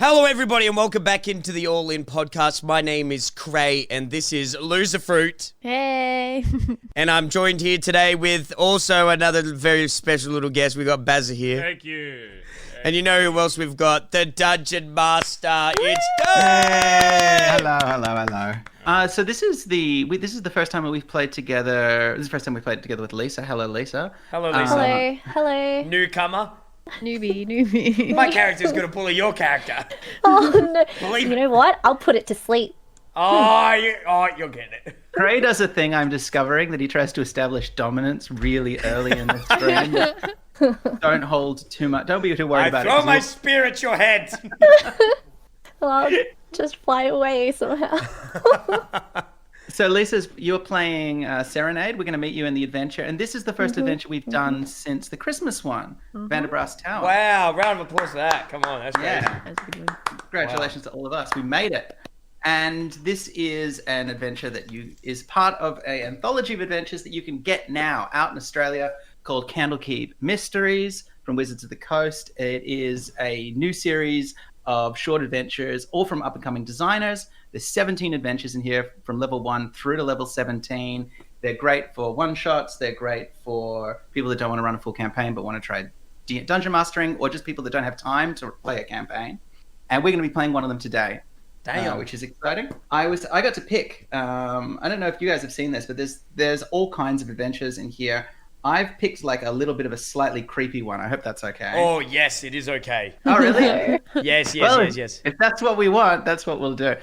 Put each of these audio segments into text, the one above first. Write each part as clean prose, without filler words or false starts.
Hello, everybody, and welcome back into the All In podcast. My name is Cray, and this is Loser Fruit. Hey. And I'm joined here today with also another very special little guest. We got Bazza here. Thank you. And you know who else we've got? The Dungeon Master. It's Hey! Doug! Hello. So this is the first time that we've played together. This is the first time we played together with Lisa. Hello, Lisa. Hello, Lisa. Hello. Newcomer. Newbie. My character's going to bully your character. Oh, no. Believe You it. know what? I'll put it to sleep. You're getting it. Cray does a thing I'm discovering that he tries to establish dominance really early in the stream. Don't hold too much. Don't be too worried I about throw it. my spear at your head. Well, I'll just fly away somehow. So, Lisa, you're playing Serenade. We're going to meet you in the adventure. And this is the 1st adventure we've done since the Christmas one, Vanderbrass Tower. Wow, round of applause for that. Come on, that's great. Yeah. That's a good one. Congratulations to all of us. We made it. And this is an adventure that is part of an anthology of adventures that you can get now out in Australia called Candlekeep Mysteries from Wizards of the Coast. It is a new series of short adventures, all from up-and-coming designers. There's 17 adventures in here from level 1 through to level 17. They're great for one-shots. They're great for people that don't want to run a full campaign but want to try dungeon mastering, or just people that don't have time to play a campaign. And we're going to be playing one of them today. Damn. Which is exciting. I got to pick. I don't know if you guys have seen this, but there's all kinds of adventures in here. I've picked like a little bit of a slightly creepy one. I hope that's okay. Oh, yes, it is okay. Oh, really? Yes. If that's what we want, that's what we'll do.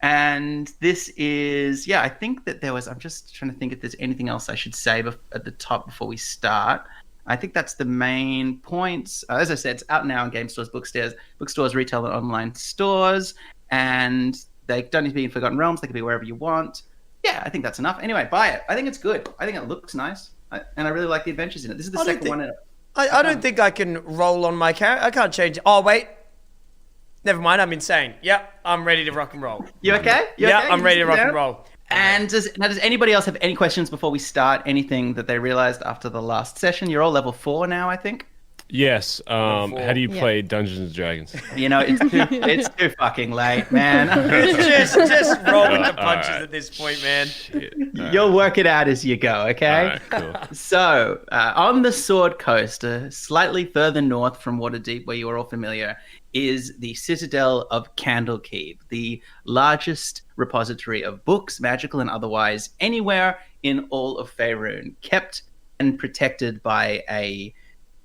And this is, I think that I'm just trying to think if there's anything else I should say at the top before we start. I think that's the main points. As I said, it's out now in game stores, bookstores, retail and online stores. And they don't need to be in Forgotten Realms. They can be wherever you want. Yeah, I think that's enough. Anyway, buy it. I think it's good. I think it looks nice. And I really like the adventures in it. This is the second one. I don't think I can roll on my character. I can't change it. Oh, wait. Never mind. I'm insane. Yep, I'm ready to rock and roll. You okay? I'm ready to rock and roll. And does anybody else have any questions before we start? Anything that they realized after the last session? You're all level 4 now, I think. Yes. How do you play Dungeons and Dragons? You know, it's too fucking late, man. just roll with the punches at this point, man. You'll work it out as you go, okay? All right, cool. So, on the Sword Coast, slightly further north from Waterdeep, where you are all familiar, is the Citadel of Candlekeep, the largest repository of books, magical and otherwise, anywhere in all of Faerun, kept and protected by a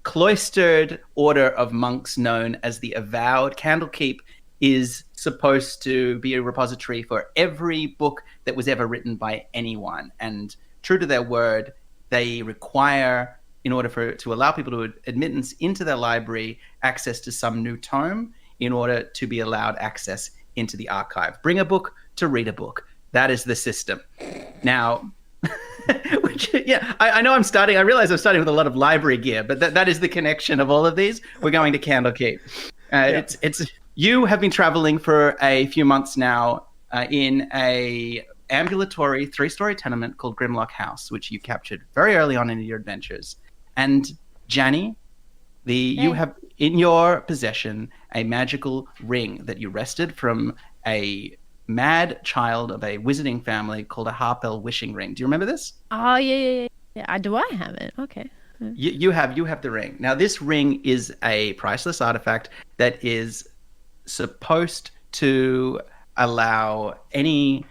cloistered order of monks known as the Avowed. Candlekeep is supposed to be a repository for every book that was ever written by anyone. And true to their word, they require, in order to allow people to admittance into their library, access to some new tome in order to be allowed access into the archive. Bring a book to read a book. That is the system. Now, I know I realize I'm starting with a lot of library gear, but that is the connection of all of these. We're going to Candlekeep. You have been traveling for a few months now in a ambulatory 3-story tenement called Grimlock House, which you captured very early on in your adventures. And Janny, you have in your possession a magical ring that you wrested from a mad child of a wizarding family called a Harpel wishing ring. Do you remember this? Oh, yeah. Do I have it? Okay. You have the ring. Now, this ring is a priceless artifact that is supposed to allow any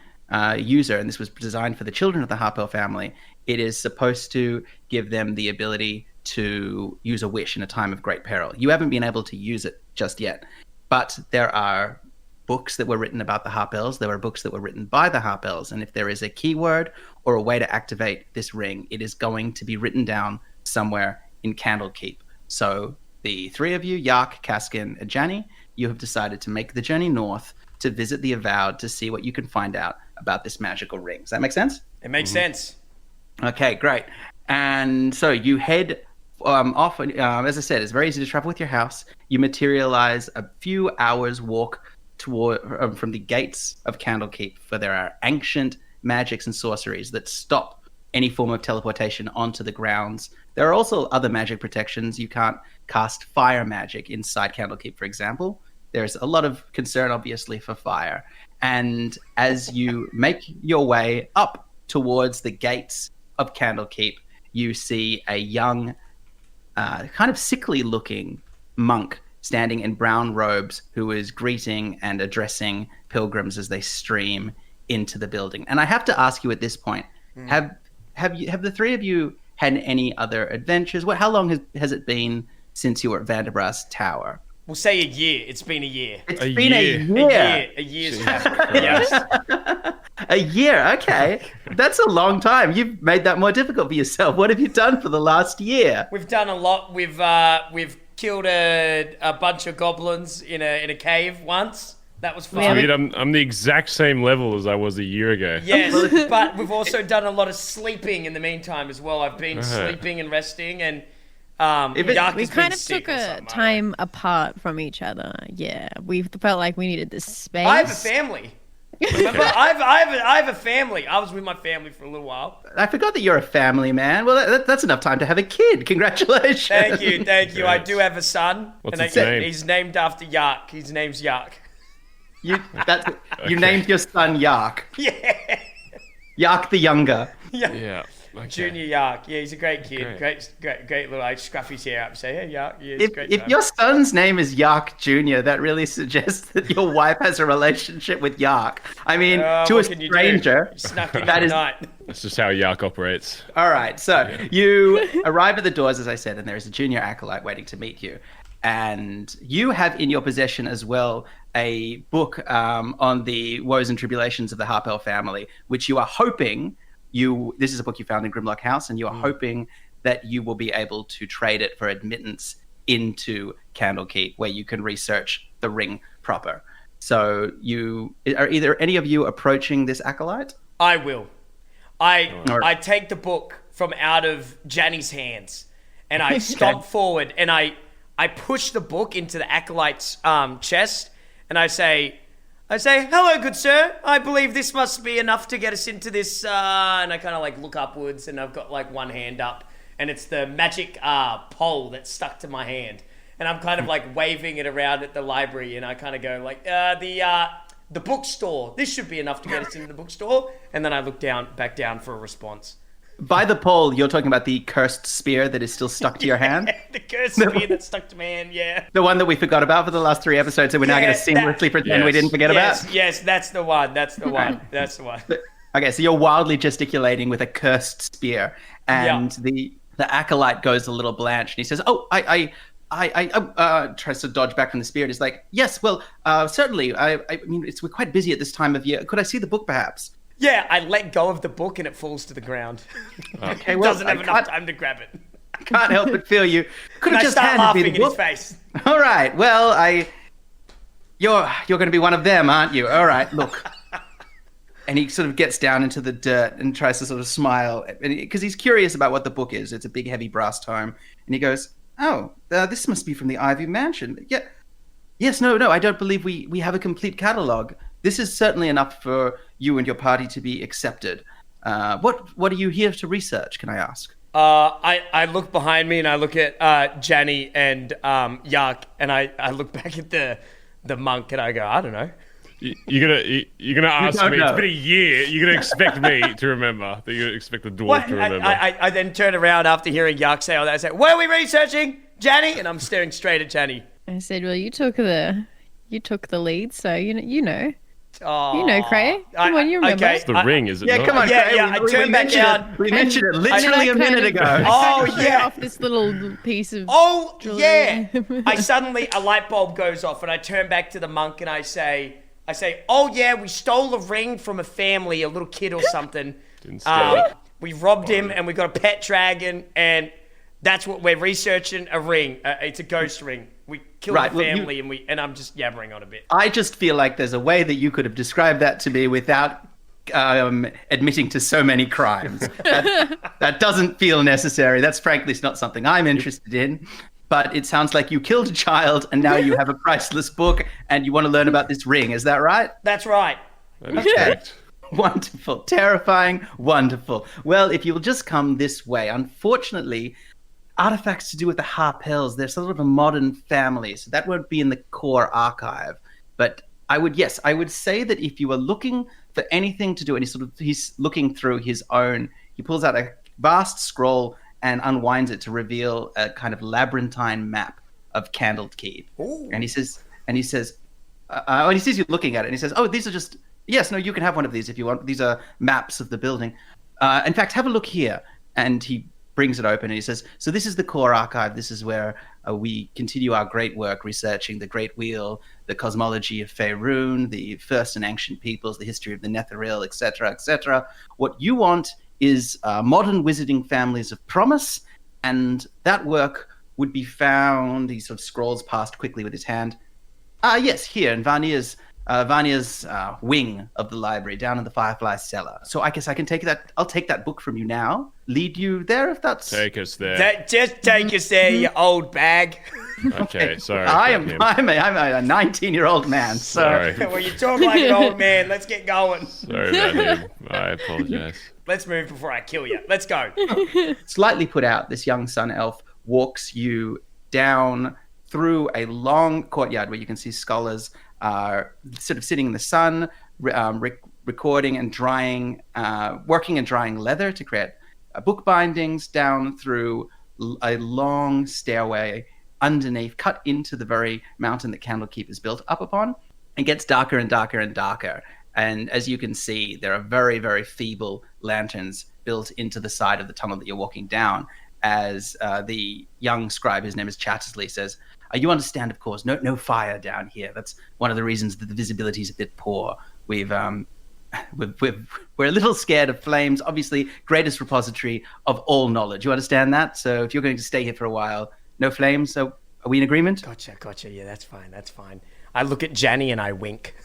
user, and this was designed for the children of the Harpel family, it is supposed to give them the ability to use a wish in a time of great peril. You haven't been able to use it just yet, but there are books that were written about the Harpels. There were books that were written by the Harpels. And if there is a keyword or a way to activate this ring, it is going to be written down somewhere in Candlekeep. So the three of you, Yark, Kaskin, and Janny, you have decided to make the journey north to visit the Avowed to see what you can find out about this magical ring. Does that make sense? It makes sense. Okay, great. And so you head off. As I said, it's very easy to travel with your house. You materialize a few hours walk from the gates of Candlekeep, for there are ancient magics and sorceries that stop any form of teleportation onto the grounds. There are also other magic protections. You can't cast fire magic inside Candlekeep, for example. There's a lot of concern, obviously, for fire. And as you make your way up towards the gates of Candlekeep, you see a young, kind of sickly-looking monk standing in brown robes who is greeting and addressing pilgrims as they stream into the building. And I have to ask you at this point, have the three of you had any other adventures? How long has it been since you were at Vanderbrass Tower? We'll say a year. It's been a year. It's A been year. A year's yes. A year, okay. That's a long time. You've made that more difficult for yourself. What have you done for the last year? We've done a lot. We've killed a bunch of goblins in a cave once. That was fun. Sweet, I'm the exact same level as I was a year ago. Yes, but we've also done a lot of sleeping in the meantime as well. I've been sleeping and resting, and Yak We has kind been of sick took or a something. time apart from each other. Yeah, we felt like we needed this space. I have a family. Remember, I have a family. I was with my family for a little while. I forgot that you're a family man. Well, that's enough time to have a kid. Congratulations. Thank you. I do have a son. What's and his name? He's named after Yak. His name's Yak. You named your son Yak. Yeah. Yak the Younger. Yeah. Okay. Junior Yak. Yeah, he's a great kid. Great little. I scruff his hair up and say, hey, Yak. Yeah, it's great. If your son's name is Yak Jr., that really suggests that your wife has a relationship with Yak. I mean, to a what can you do? stranger, You snuck in that the is night. That's just how Yak operates. All right, so you arrive at the doors, as I said, and there is a junior acolyte waiting to meet you. And you have in your possession as well a book on the woes and tribulations of the Harpel family, which you are hoping this is a book you found in Grimlock House, and you are hoping that you will be able to trade it for admittance into Candlekeep, where you can research the ring proper. So are either any of you approaching this acolyte? I will. I take the book from out of Janny's hands, and I stomp forward, and I push the book into the acolyte's chest, and I say, hello, good sir. I believe this must be enough to get us into this. And I kind of like look upwards, and I've got like one hand up, and it's the magic pole that's stuck to my hand, and I'm kind of like waving it around at the library, and I kind of go like, the bookstore. This should be enough to get us into the bookstore. And then I look back down for a response. By the pole, you're talking about the cursed spear that is still stuck to your hand? The cursed spear that's stuck to my hand, yeah. The one that we forgot about for the last 3 episodes, and we're now going to seamlessly pretend we didn't forget about? Yes, that's the one. That's the one. Okay, so you're wildly gesticulating with a cursed spear, and the acolyte goes a little blanched, and he says, I tries to dodge back from the spear. He's like, yes, well, certainly. I mean, we're quite busy at this time of year. Could I see the book, perhaps? Yeah, I let go of the book and it falls to the ground. Okay, well, doesn't have enough time to grab it. I can't help but feel you. Could And have I just start handed me laughing the in his book. face. All right, well, you're going to be one of them, aren't you? All right, look. And he sort of gets down into the dirt and tries to sort of smile, because he's curious about what the book is. It's a big, heavy brass tome. And he goes, oh, this must be from the Ivy Mansion. Yeah. Yes, no, I don't believe we have a complete catalogue. This is certainly enough for you and your party to be accepted. What are you here to research, can I ask? I look behind me and I look at Janny and Yak, and I look back at the monk and I go, I don't know. You're gonna ask don't me. know. It's been a year. You're gonna expect me to remember. That you're gonna expect the dwarf to remember. I then turn around after hearing Yak say all that. I say, what are we researching, Janny? And I'm staring straight at Janny. I said, well, you took the lead, so you know. Oh, You know, Cray. Come on, you remember. okay. It's the ring, is it Yeah, not? come on, Yeah, Craig. yeah, I turned back down. We mentioned it literally a minute ago. Oh, Straight yeah. off this little piece of. Oh, jewelry. yeah. A light bulb goes off, and I turn back to the monk and I say, oh, yeah, we stole a ring from a family, a little kid or something. Didn't steal it. We robbed him, and we got a pet dragon, and that's what we're researching, a ring. It's a ghost ring. We killed Right, the well, family, and I'm just yabbering on a bit. I just feel like there's a way that you could have described that to me without admitting to so many crimes. That doesn't feel necessary. That's frankly not something I'm interested in. But it sounds like you killed a child and now you have a priceless book and you want to learn about this ring. Is that right? That's right. That is correct. Wonderful. Terrifying. Wonderful. Well, if you'll just come this way. Unfortunately, artifacts to do with the Harpels. They're sort of a modern family, so that won't be in the core archive. But I would say that if you were looking for anything to do, he's looking through his own, he pulls out a vast scroll and unwinds it to reveal a kind of labyrinthine map of Candlekeep. Ooh. And he says, when he sees you looking at it, and he says, "Oh, these are just, yes, no, you can have one of these if you want. These are maps of the building. In fact, have a look here." And he brings it open and he says, "So this is the core archive. This is where we continue our great work researching the Great Wheel, the cosmology of Faerun, the first and ancient peoples, the history of the Netheril, etc., etc. What you want is modern wizarding families of promise, and that work would be found," he sort of scrolls past quickly with his hand. Yes, here in Vanir's wing of the library, down in the Firefly cellar. So I guess I can take that. I'll take that book from you now. Lead you there if that's. Take us there. Just take us there, you old bag. Okay, sorry. I'm a 19-year-old man. So. Sorry. Well, you talk like an old man. Let's get going. Sorry about him. I apologize. Let's move before I kill you. Let's go. Slightly put out, this young sun elf walks you down through a long courtyard where you can see scholars are sort of sitting in the sun, recording and drying, working and drying leather to create book bindings, down through a long stairway underneath, cut into the very mountain that Candlekeep is built up upon. It gets darker and darker and darker. And as you can see, there are very, very feeble lanterns built into the side of the tunnel that you're walking down. As the young scribe, his name is Chattersley, says, "You understand, of course, no fire down here. That's one of the reasons that the visibility is a bit poor. We're a little scared of flames. Obviously, greatest repository of all knowledge. You understand that? So if you're going to stay here for a while, no flames. So are we in agreement?" Gotcha. Yeah, that's fine. I look at Janny and I wink.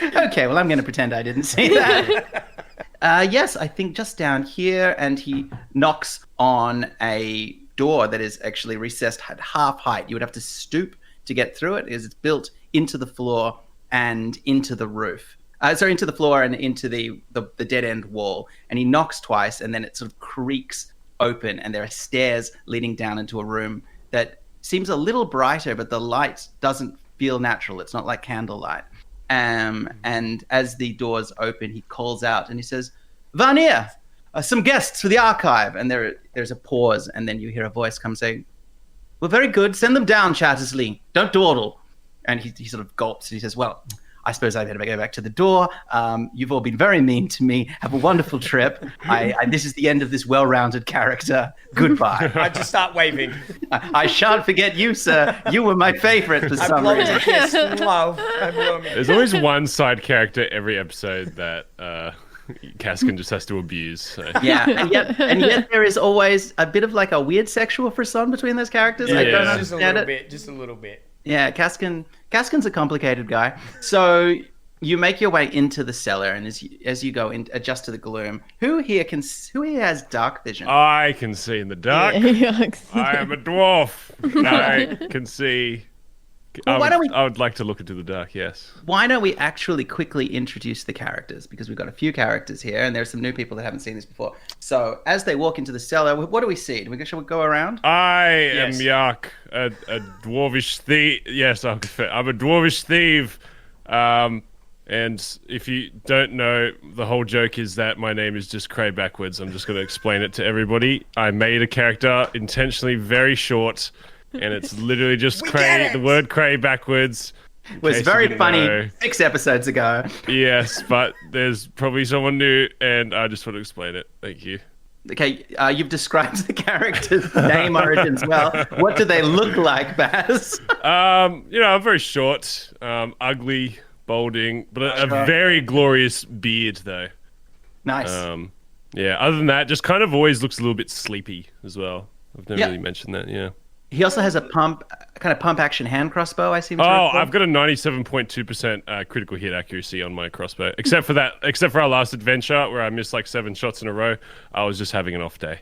Okay, well, I'm going to pretend I didn't see that. Yes, I think just down here, and he knocks on a door that is actually recessed at half height. You would have to stoop to get through it, as it's built into the floor and into the roof. Into the floor and into the dead end wall. And he knocks twice, and then it sort of creaks open, and there are stairs leading down into a room that seems a little brighter, but the light doesn't feel natural. It's not like candlelight. And as the doors open, he calls out and he says, "Vanir, some guests for the archive." And there's a pause, and then you hear a voice come saying, "Well, very good. Send them down, Chattersley. Don't dawdle." And he sort of gulps and he says, "Well, I suppose I better go back to the door. You've all been very mean to me. Have a wonderful trip. This is the end of this well-rounded character. Goodbye." I just start waving. I shan't forget you, sir. You were my favorite for some blow him reason. a kiss. I blow him a There's always one side character every episode that Caskin just has to abuse. So. Yeah, and yet there is always a bit of like a weird sexual frisson between those characters. I don't understand it. Just a little bit. Yeah, Caskin's a complicated guy. So you make your way into the cellar, and as you go in, adjust to the gloom. Who here has dark vision? I can see in the dark. I am a dwarf. I can see. Well, I would like to look into the dark, yes. Why don't we actually quickly introduce the characters? Because we've got a few characters here, and there's some new people that haven't seen this before. So as they walk into the cellar, what do we see? Shall we go around? I am Yak, a dwarvish thief. Yes, I'm a dwarvish thief. And if you don't know, the whole joke is that my name is just Cray backwards. I'm just going to explain it to everybody. I made a character intentionally very short, and it's literally just Cray, the word Cray backwards. It was very funny 6 episodes ago. Yes, but there's probably someone new, and I just want to explain it. Thank you. Okay, you've described the character's name origins well. What do they look like, Baz? I'm very short, ugly, balding, but a very glorious beard, though. Nice. Other than that, just kind of always looks a little bit sleepy as well. I've never really mentioned that, yeah. He also has a pump action hand crossbow, I seem to recall. I've got a 97.2% critical hit accuracy on my crossbow. Except for our last adventure where I missed like 7 shots in a row. I was just having an off day.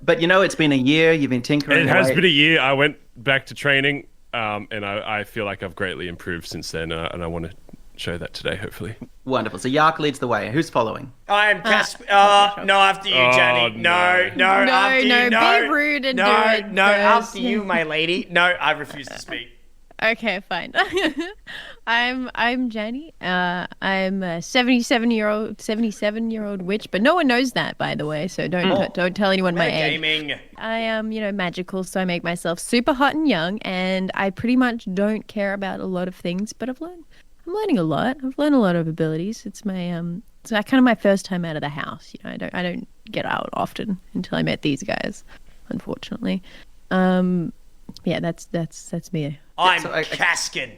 But it's been a year, you've been tinkering. It has been a year. I went back to training, and I feel like I've greatly improved since then, and I want to show that today, hopefully. Wonderful. So Yark leads the way. Who's following? I am Casper. No, after you, Jenny. No, after you. No, be rude and no, do it no, first. after you, my lady. No, I refuse to speak. Okay, fine. I'm Jenny. I'm a 77-year-old witch, but no one knows that, by the way. So don't tell anyone my age. Gaming. I am, magical, so I make myself super hot and young, and I pretty much don't care about a lot of things. But I'm learning a lot. I've learned a lot of abilities. It's my it's kind of my first time out of the house. I don't get out often until I met these guys, unfortunately. Yeah, that's me. I'm Kaskin.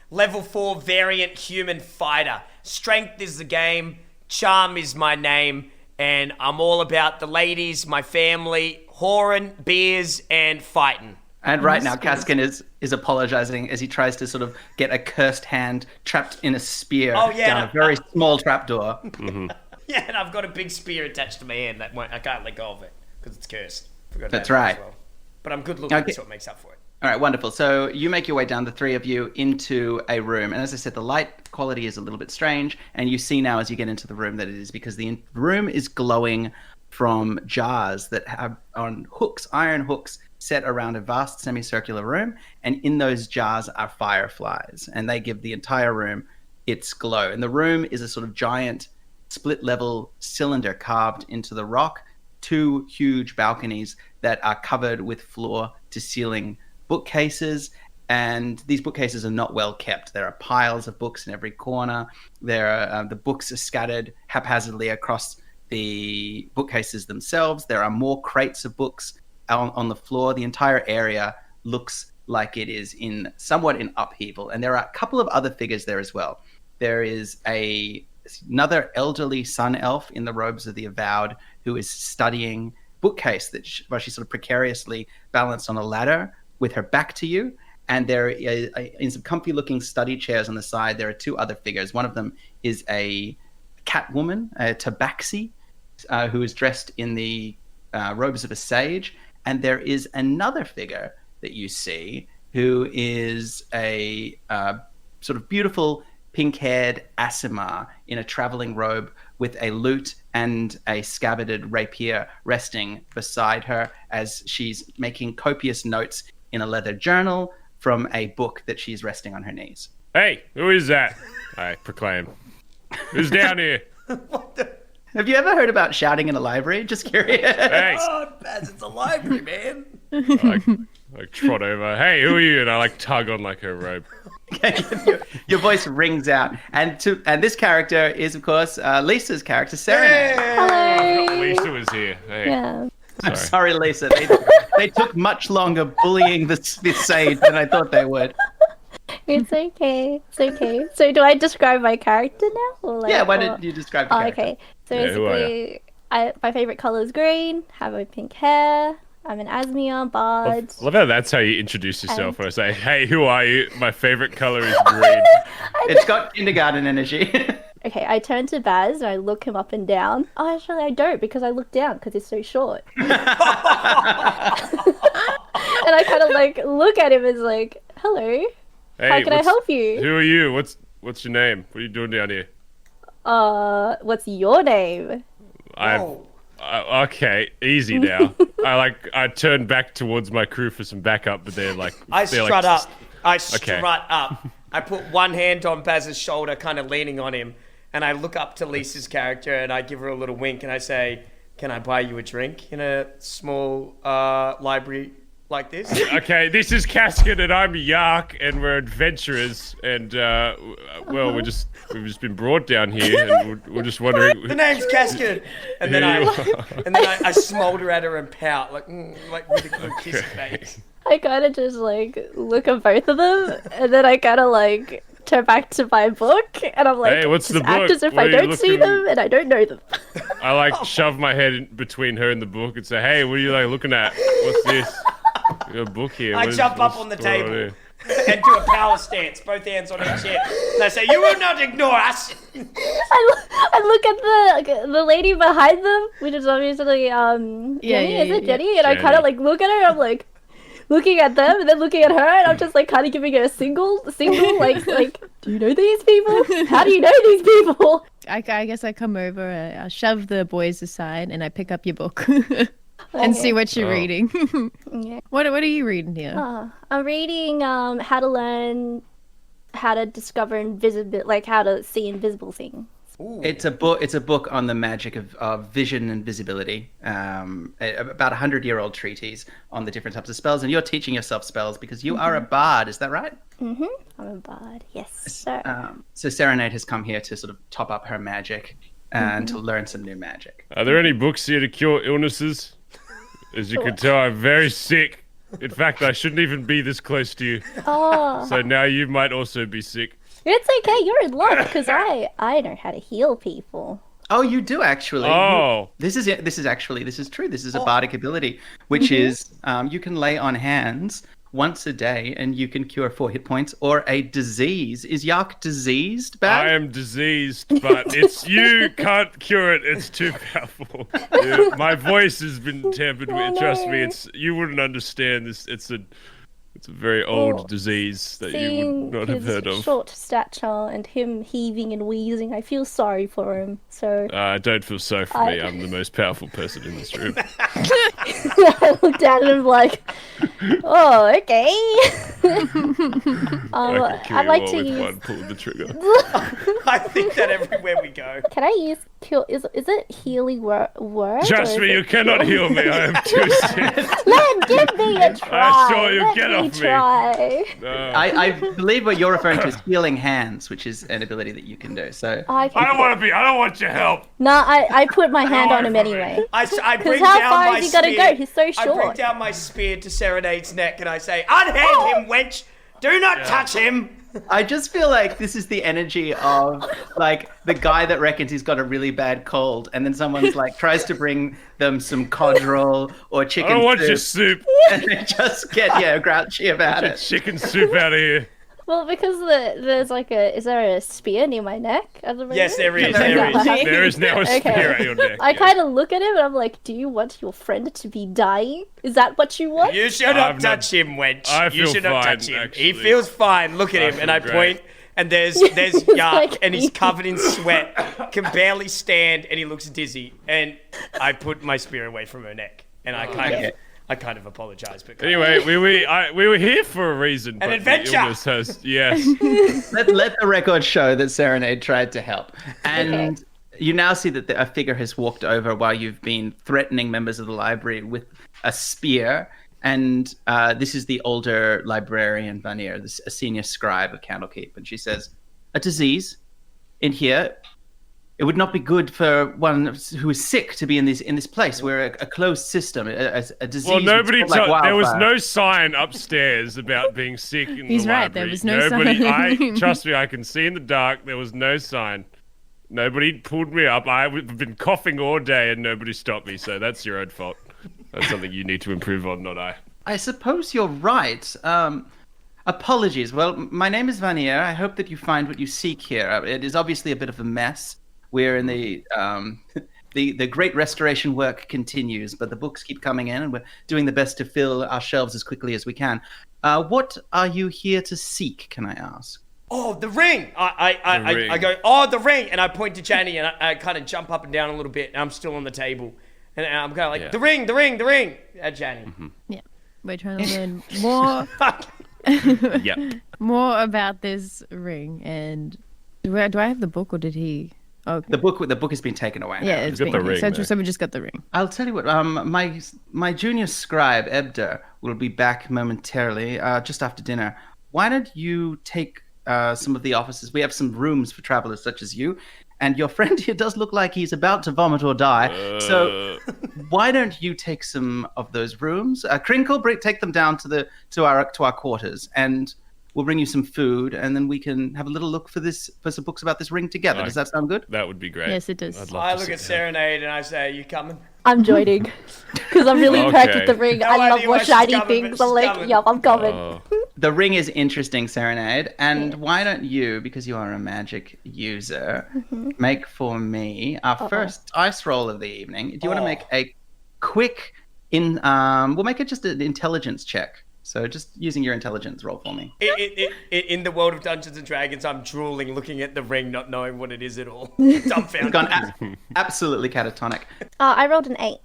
Level 4 variant human fighter. Strength is the game. Charm is my name. And I'm all about the ladies, my family, whoring, beers, and fighting. And right now, Kaskin is apologizing as he tries to sort of get a cursed hand trapped in a spear down a very small trapdoor. Mm-hmm. Yeah, and I've got a big spear attached to my hand that I can't let go of it because it's cursed. That's right. Well. But I'm good looking, so it makes up for it. All right, wonderful. So you make your way down, the three of you, into a room. And as I said, the light quality is a little bit strange. And you see now as you get into the room that it is because the room is glowing from jars that have on hooks, iron hooks, set around a vast semicircular room. And in those jars are fireflies. And they give the entire room its glow. And the room is a sort of giant split-level cylinder carved into the rock. 2 huge balconies that are covered with floor-to-ceiling bookcases, and these bookcases are not well kept. There are piles of books in every corner. The books are scattered haphazardly across the bookcases themselves. There are more crates of books on the floor. The entire area looks like it is somewhat in upheaval, and there are a couple of other figures there as well. There is another elderly sun elf in the robes of the Avowed who is studying bookcase that she's sort of precariously balanced on a ladder with her back to you. And there is, in some comfy looking study chairs on the side, there are 2 other figures. One of them is a cat woman, a tabaxi, who is dressed in the robes of a sage. And there is another figure that you see who is a sort of beautiful pink-haired Asimar in a traveling robe with a lute and a scabbarded rapier resting beside her as she's making copious notes in a leather journal from a book that she's resting on her knees. Hey, who is that? I proclaim. Who's down here? Have you ever heard about shouting in a library? Just curious. Hey. Oh, Baz, it's a library, man. I trot over. Hey, who are you? And I tug on her robe. Your voice rings out, and this character is, of course, Lisa's character, Serenade. Hello. Lisa was here. Hey. Yeah. I'm sorry, Lisa. They took much longer bullying this sage than I thought they would. It's okay. It's okay. So do I describe my character now? Or Why did you describe the character? Okay. So basically, my favorite color is green. Have a pink hair. I'm an Asmia bard. I love how that's how you introduce yourself. When I say, hey, who are you? My favorite color is green. It's got kindergarten energy. Okay, I turn to Baz and I look him up and down. Oh, actually, I don't because I look down because he's so short. And I kind of look at him as hello. Hey, how can I help you? Who are you? What's your name? What are you doing down here? What's your name? Okay, easy now. I turn back towards my crew for some backup, but they're I strut up. I put one hand on Baz's shoulder, kind of leaning on him, and I look up to Lisa's character and I give her a little wink and I say, "Can I buy you a drink in a small library like this?" Okay, this is Kaskin and I'm Yark and we're adventurers and we've just been brought down here and we're just wondering. The name's Kaskin, and then I smolder at her and pout like with a good kiss face. I kind of just look at both of them and then I kind of turn back to my book and I'm hey, what's the book? Act as if I don't see them and I don't know them. I shove my head in between her and the book and say, hey, what are you looking at? What's this? You got a book here. I jump up on the table and do a power stance, both hands on her chin. And I say, "You will not ignore us." I look at the lady behind them, which is obviously Jenny. Is it Jenny? And I kind of look at her. I'm looking at them and then looking at her, and I'm just kind of giving her a single, do you know these people? How do you know these people? I guess I come over, I shove the boys aside, and I pick up your book and see what you're reading. Okay. What are you reading here? I'm reading how to learn how to discover invisible, like how to see invisible things. Ooh. It's a book on the magic of vision and visibility. About 100-year-old treatise on the different types of spells, and you're teaching yourself spells because you are a bard. Is that right? Mm-hmm. I'm a bard. Yes, sir. So Serenade has come here to sort of top up her magic and to learn some new magic. Are there any books here to cure illnesses? As you can tell, I'm very sick. In fact, I shouldn't even be this close to you. Oh, So now you might also be sick. it's okay. You're in luck because I know how to heal people. Oh, you do actually. Oh. This is true. This is a bardic ability, which is you can lay on hands once a day and you can cure 4 hit points or a disease. Is Yark diseased, Bad? I am diseased, but you can't cure it. It's too powerful. My voice has been tampered with. Trust me, you wouldn't understand this. It's a very old disease that you would not have heard of. Short stature and him heaving and wheezing, I feel sorry for him. So Don't feel sorry for me. I'm the most powerful person in this room. I looked at him like, oh, okay. I can I'd like kill to you all use. with one pull of the trigger. I think that everywhere we go. Can I use kill? Is it healing word? Trust me, you cannot heal me. I am too sick. Give me a try. saw you. Let Get me off me. try. I believe what you're referring to is healing hands, which is an ability that you can do. So I I don't want your help. Nah, I put my hand on him away from me. anyway. I bring how down far my has he gotta spear. go? He's so I bring short. down my spear to Serenade's neck and I say, unhand him, wench! Do not touch him! I just feel like this is the energy of like the guy that reckons he's got a really bad cold, and then someone's like tries to bring them some cod roll or chicken I don't want your soup, soup. and they just get grouchy about Get it. chicken soup out of here. Well, because there's like is there a spear near my neck at the moment? Yes, there is. There is now a Okay. spear at your neck. I yes. kind of look at him and I'm like, do you want your friend to be dying? Is that what you want? You should I'm not not- touch him, wench. I You feel should not fine, touch him. actually. He feels fine. Look at I him. And feel I great. point, and there's Yark, like- and he's covered in sweat, can barely stand, and he looks dizzy. And I put my spear away from her neck, and I kind of apologize. But Anyway, we were here for a reason. But adventure! The illness has, yes. Let the record show that Serenade tried to help. And you now see that a figure has walked over while you've been threatening members of the library with a spear. And this is the older librarian, Vanir, a senior scribe of Candlekeep. And she says, a disease in here. It would not be good for one who is sick to be in this place. We're a closed system. A disease. Well, nobody would spread like there was wildfire. no sign upstairs about being sick in He's the right, library. there was no sign. Trust me, I can see in the dark. There was no sign. Nobody pulled me up. I've been coughing all day and nobody stopped me. So that's your own fault. That's something you need to improve on, not I. I suppose you're right. Apologies. Well, my name is Vanir. I hope that you find what you seek here. It is obviously a bit of a mess. We're in the great restoration work continues, but the books keep coming in, and we're doing the best to fill our shelves as quickly as we can. What are you here to seek? Can I ask? oh, the ring! I go, oh, the ring! And I point to Janie, and I kind of jump up and down a little bit, and I'm still on the table. And I'm kind of like, the ring! At Janie. Yeah, we're trying to learn more Yep. more about this ring. And do I have the book, or did he? Oh, The book has been taken away. yeah, now. it's got been the ring so, there. so we just got the ring. I'll tell you what. My junior scribe Ebder will be back momentarily, just after dinner. Why don't you take some of the offices? We have some rooms for travelers such as you, and your friend here does look like he's about to vomit or die. So why don't you take some of those rooms? Crinkle, take them down to our quarters, and we'll bring you some food, and then we can have a little look for some books about this ring together. Does that sound good? That would be great. Yes, it does. I'd love I to look see at that. Serenade and I say, "You coming?" I'm joining because I'm really impressed Okay. with the ring. No I love idea more why she's shiny coming, but things. she's I'm like, coming. yup, I'm coming. Oh. The ring is interesting, Serenade. And why don't you, because you are a magic user, make for me our first dice roll of the evening? Do you want to make a quick we'll make it just an intelligence check So just using your intelligence roll for me. In the world of Dungeons and Dragons, I'm drooling, looking at the ring, not knowing what it is at all. Dumbfounded. It's gone absolutely catatonic. I rolled an 8.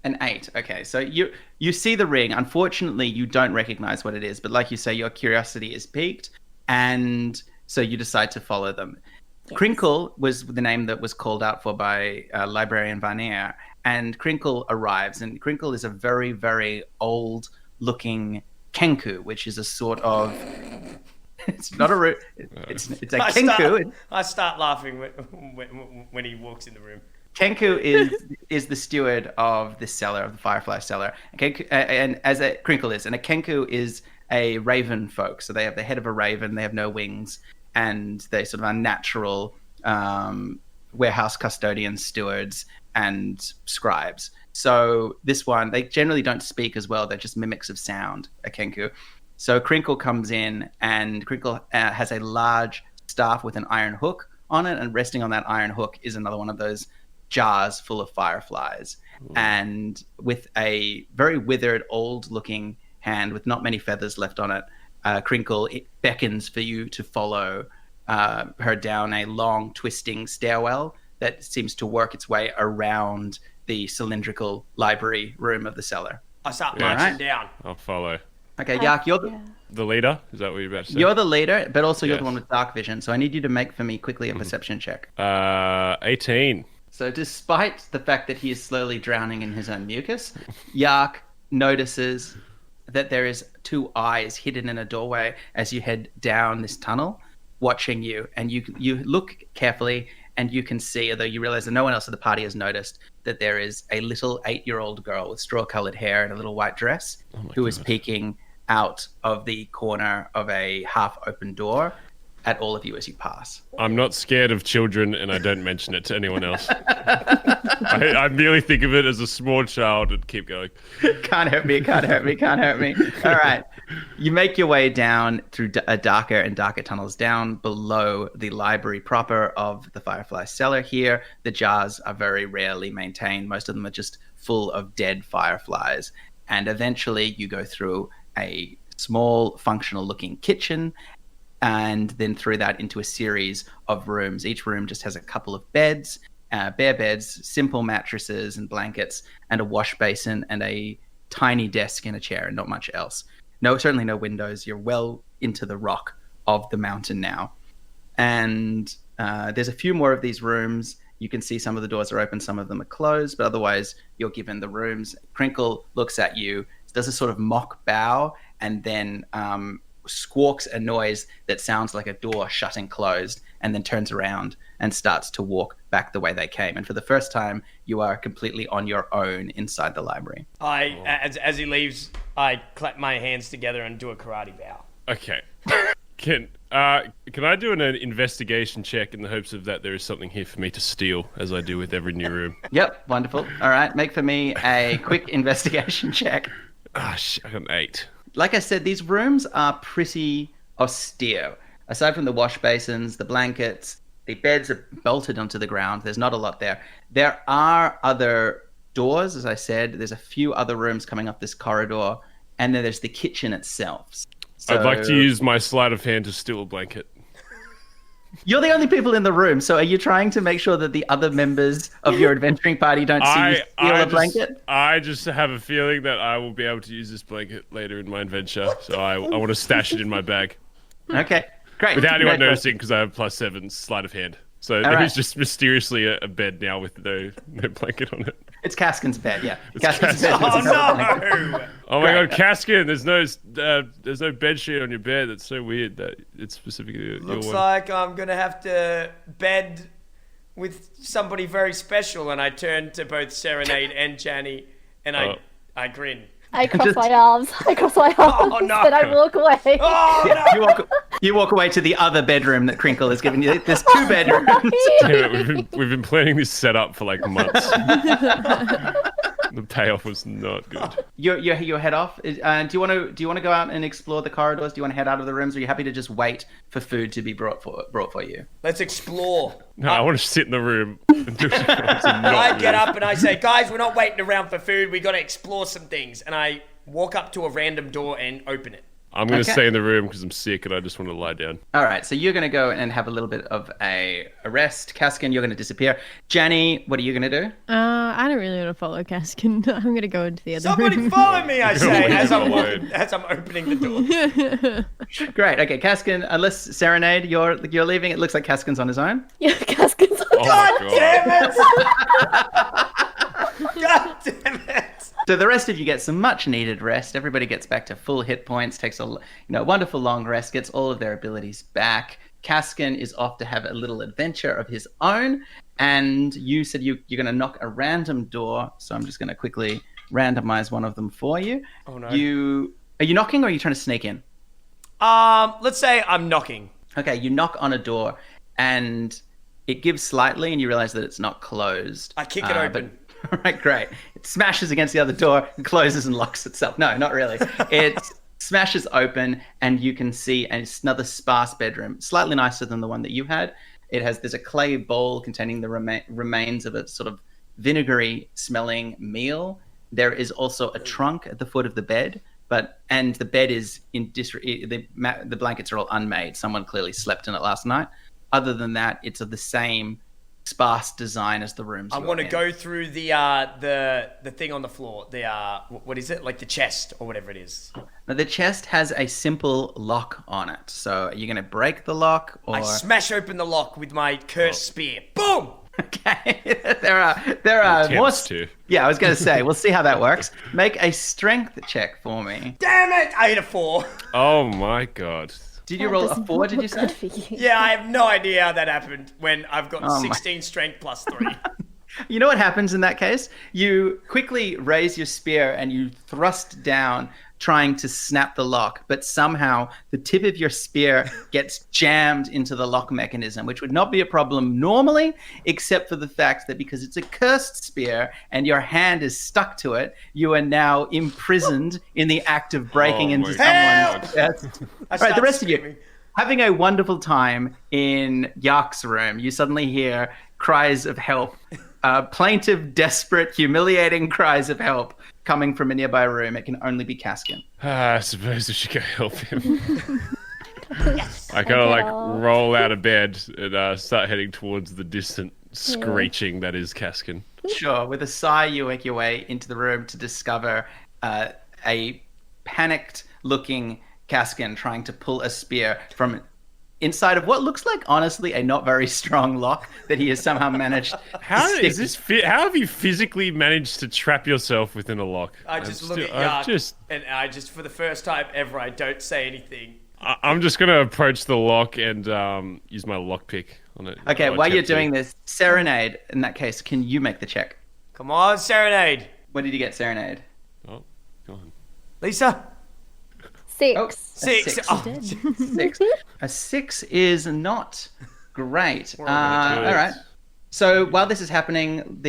An 8. Okay, so you see the ring. Unfortunately, you don't recognize what it is, but like you say, your curiosity is piqued, and so you decide to follow them. Yes. Crinkle was the name that was called out for by librarian Varnier, and Crinkle arrives, and Crinkle is a very, very old-looking kenku, which is a sort of... It's not a... It's a kenku. I start laughing when he walks in the room. Kenku is the steward of the cellar, of the Firefly cellar, and as a Crinkle is, and a Kenku is a raven folk. So they have the head of a raven, they have no wings, and they sort of are natural warehouse custodians, stewards, and scribes. So this one, they generally don't speak as well; they're just mimics of sound. A Kenku. So Crinkle comes in, and Crinkle has a large staff with an iron hook on it, and resting on that iron hook is another one of those jars full of fireflies. Ooh. And with a very withered, old-looking hand with not many feathers left on it, Crinkle, it beckons for you to follow her down a long, twisting stairwell that seems to work its way around the cylindrical library room of the cellar. I start marching down. I'll follow. Okay, Yak, you're the leader? Is that what you're about to say? You're the leader, but also you're the one with dark vision, so I need you to make for me quickly a perception check. 18. So despite the fact that he is slowly drowning in his own mucus, Yak notices that there is 2 eyes hidden in a doorway as you head down this tunnel, watching you. And you look carefully, and you can see, although you realize that no one else of the party has noticed, that there is a little 8-year-old girl with straw-colored hair and a little white dress who is peeking out of the corner of a half-open door at all of you as you pass. I'm not scared of children, and I don't mention it to anyone else. I merely think of it as a small child and keep going. Can't hurt me, can't hurt me, can't hurt me. All right. You make your way down through darker and darker tunnels down below the library proper of the Firefly cellar here. The jars are very rarely maintained. Most of them are just full of dead fireflies. And eventually you go through a small, functional-looking kitchen, and then through that into a series of rooms. Each room just has a couple of beds, bare beds, simple mattresses and blankets, and a wash basin and a tiny desk and a chair, and not much else. No, certainly no windows. You're well into the rock of the mountain now. And there's a few more of these rooms. You can see some of the doors are open, some of them are closed, but otherwise you're given the rooms. Crinkle looks at you, does a sort of mock bow, and then squawks a noise that sounds like a door shutting closed, and then turns around and starts to walk back the way they came. And for the first time, you are completely on your own inside the library. As he leaves, I clap my hands together and do a karate bow. Okay. Can I do an investigation check in the hopes of that there is something here for me to steal, as I do with every new room? Yep, wonderful. All right, make for me a quick investigation check. I got an 8. Like I said, these rooms are pretty austere. Aside from the wash basins, the blankets, the beds are bolted onto the ground. There's not a lot there. There are other doors, as I said. There's a few other rooms coming up this corridor, and then there's the kitchen itself. So, I'd like to use my sleight of hand to steal a blanket. You're the only people in the room, so are you trying to make sure that the other members of your adventuring party don't see you steal a blanket? I just have a feeling that I will be able to use this blanket later in my adventure, so I want to stash it in my bag. Okay, great. Without anyone noticing, because I have +7 sleight of hand. So there's just mysteriously a bed now with no blanket on it. It's Kaskin's bed, yeah. Kaskin's bed. Oh, no! Oh my God, Kaskin, there's no bed sheet on your bed. That's so weird that it's specifically your Looks one. like I'm going to have to bed with somebody very special. And I turn to both Serenade and Janny, and I grin. I cross my arms. Oh, no. Then I walk away. Oh, yeah, no! You walk away to the other bedroom that Crinkle has given you. There's 2 bedrooms. Damn it, we've been planning this setup for like months. The payoff was not good. You head off. Do you want to go out and explore the corridors? Do you want to head out of the rooms? Or are you happy to just wait for food to be brought for you? Let's explore. No, I want to sit in the room. I get up and I say, guys, we're not waiting around for food. We got to explore some things. And I walk up to a random door and open it. I'm going to stay in the room because I'm sick and I just want to lie down. All right, so you're going to go and have a little bit of a rest. Caskin, you're going to disappear. Jenny, what are you going to do? I don't really want to follow Caskin. I'm going to go into the other Somebody room. follow me, I say, as I'm opening the door. Great. Okay, Caskin, unless Serenade, you're leaving. It looks like Caskin's on his own. Yeah, Caskin's on. Oh my Damn God. it! God damn it! So the rest of you get some much needed rest. Everybody gets back to full hit points, takes a wonderful long rest, gets all of their abilities back. Caskin is off to have a little adventure of his own. And you said you're going to knock a random door. So I'm just going to quickly randomize one of them for you. Oh, no. Are you knocking or are you trying to sneak in? Let's say I'm knocking. Okay, you knock on a door and it gives slightly and you realize that it's not closed. I kick it open. All right, great. It smashes against the other door and closes and locks itself. No, not really. It smashes open and you can see another sparse bedroom, slightly nicer than the one that you had. There's a clay bowl containing the remains of a sort of vinegary smelling meal. There is also a trunk at the foot of the bed, and the bed is the blankets are all unmade. Someone clearly slept in it last night. Other than that, it's of the same sparse design as the rooms. I want to go through the thing on the floor. What is it? Like the chest or whatever it is. Now, the chest has a simple lock on it. So are you going to break the lock or? I smash open the lock with my cursed spear. Boom! Okay. there are more. Yeah, I was going to say. We'll see how that works. Make a strength check for me. Damn it! I hit a 4. Oh my God. Did you roll a 4? Did you say? Yeah, I have no idea how that happened when I've got 16 strength plus 3. You know what happens in that case? You quickly raise your spear and you thrust down, trying to snap the lock, but somehow the tip of your spear gets jammed into the lock mechanism, which would not be a problem normally, except for the fact that because it's a cursed spear and your hand is stuck to it, you are now imprisoned in the act of breaking into someone's chest. All right, the rest of you, having a wonderful time in Yark's room, you suddenly hear cries of help. Plaintive, desperate, humiliating cries of help coming from a nearby room. It can only be Caskin. I suppose we should go help him. I kind of roll out of bed and start heading towards the distant screeching that is Caskin. Sure. With a sigh, you make your way into the room to discover a panicked-looking Caskin trying to pull a spear from inside of what looks like, honestly, a not very strong lock that he has somehow managed. How have you physically managed to trap yourself within a lock? I just look at Yark, and I just, for the first time ever, I don't say anything. I'm just going to approach the lock and use my lockpick on it. Okay, while you're doing this, Serenade, in that case, can you make the check? Come on, Serenade. What did you get, Serenade? Oh, go on. Lisa? 6. Oh, 6. 6. A 6 is not great. All right. So while this is happening,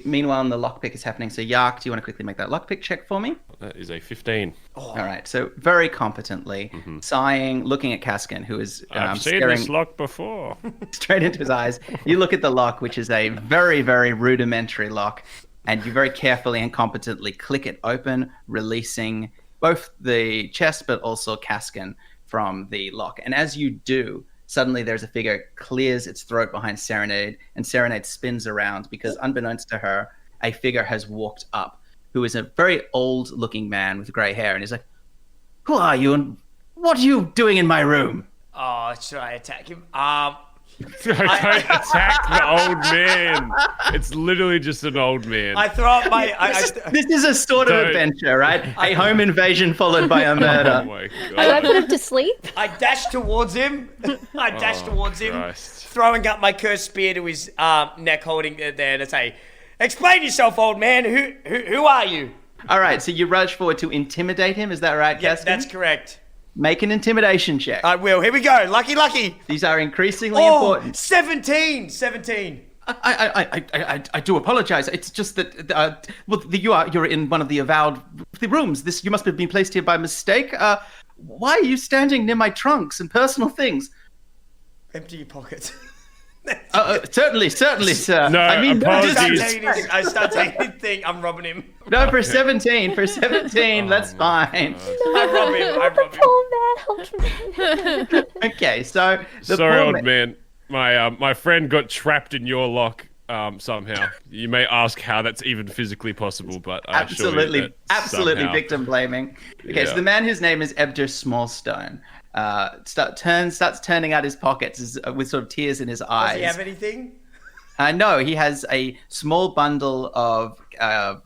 meanwhile the lockpick is happening. So Yark, do you want to quickly make that lockpick check for me? That is a 15. All right. So very competently, sighing, looking at Caskin, who is I've seen staring this lock before. straight into his eyes. You look at the lock, which is a very, very rudimentary lock, and you very carefully and competently click it open, releasing both the chest but also Caskin from the lock. And as you do, suddenly there's a figure clears its throat behind Serenade, and Serenade spins around because unbeknownst to her, a figure has walked up who is a very old-looking man with grey hair, and he's like, "Who are you, and what are you doing in my room?" Oh, should I attack him? Don't attack the old man. It's literally just an old man. I throw up my... This is a sort of adventure, right? A home invasion followed by a murder. Oh my God. I put him to sleep. I dash towards him. Christ. Throwing up my cursed spear to his neck, holding it there to say, "Explain yourself, old man. Who are you?" All right, so you rush forward to intimidate him. Is that right, Yeah, Caskin? that's correct. Make an intimidation check. I will. Here we go. Lucky. These are increasingly important. 17. I do apologize. It's just that you're in one of the avowed rooms. You must have been placed here by mistake. Why are you standing near my trunks and personal things? Empty your pockets. Certainly, sir. No, I mean, apologies. I start taking his thing. I'm robbing him. no, for 17, that's fine. I rob him. I rob him. Poor man, help me. Okay, so the Sorry, poor old man. My friend got trapped in your lock somehow. You may ask how that's even physically possible, but I assure you that absolutely somehow. victim blaming. Okay, so Yeah. the man whose name is Ebder Smallstone starts turning out his pockets with sort of tears in his eyes. Does he have anything? No, he has a small bundle of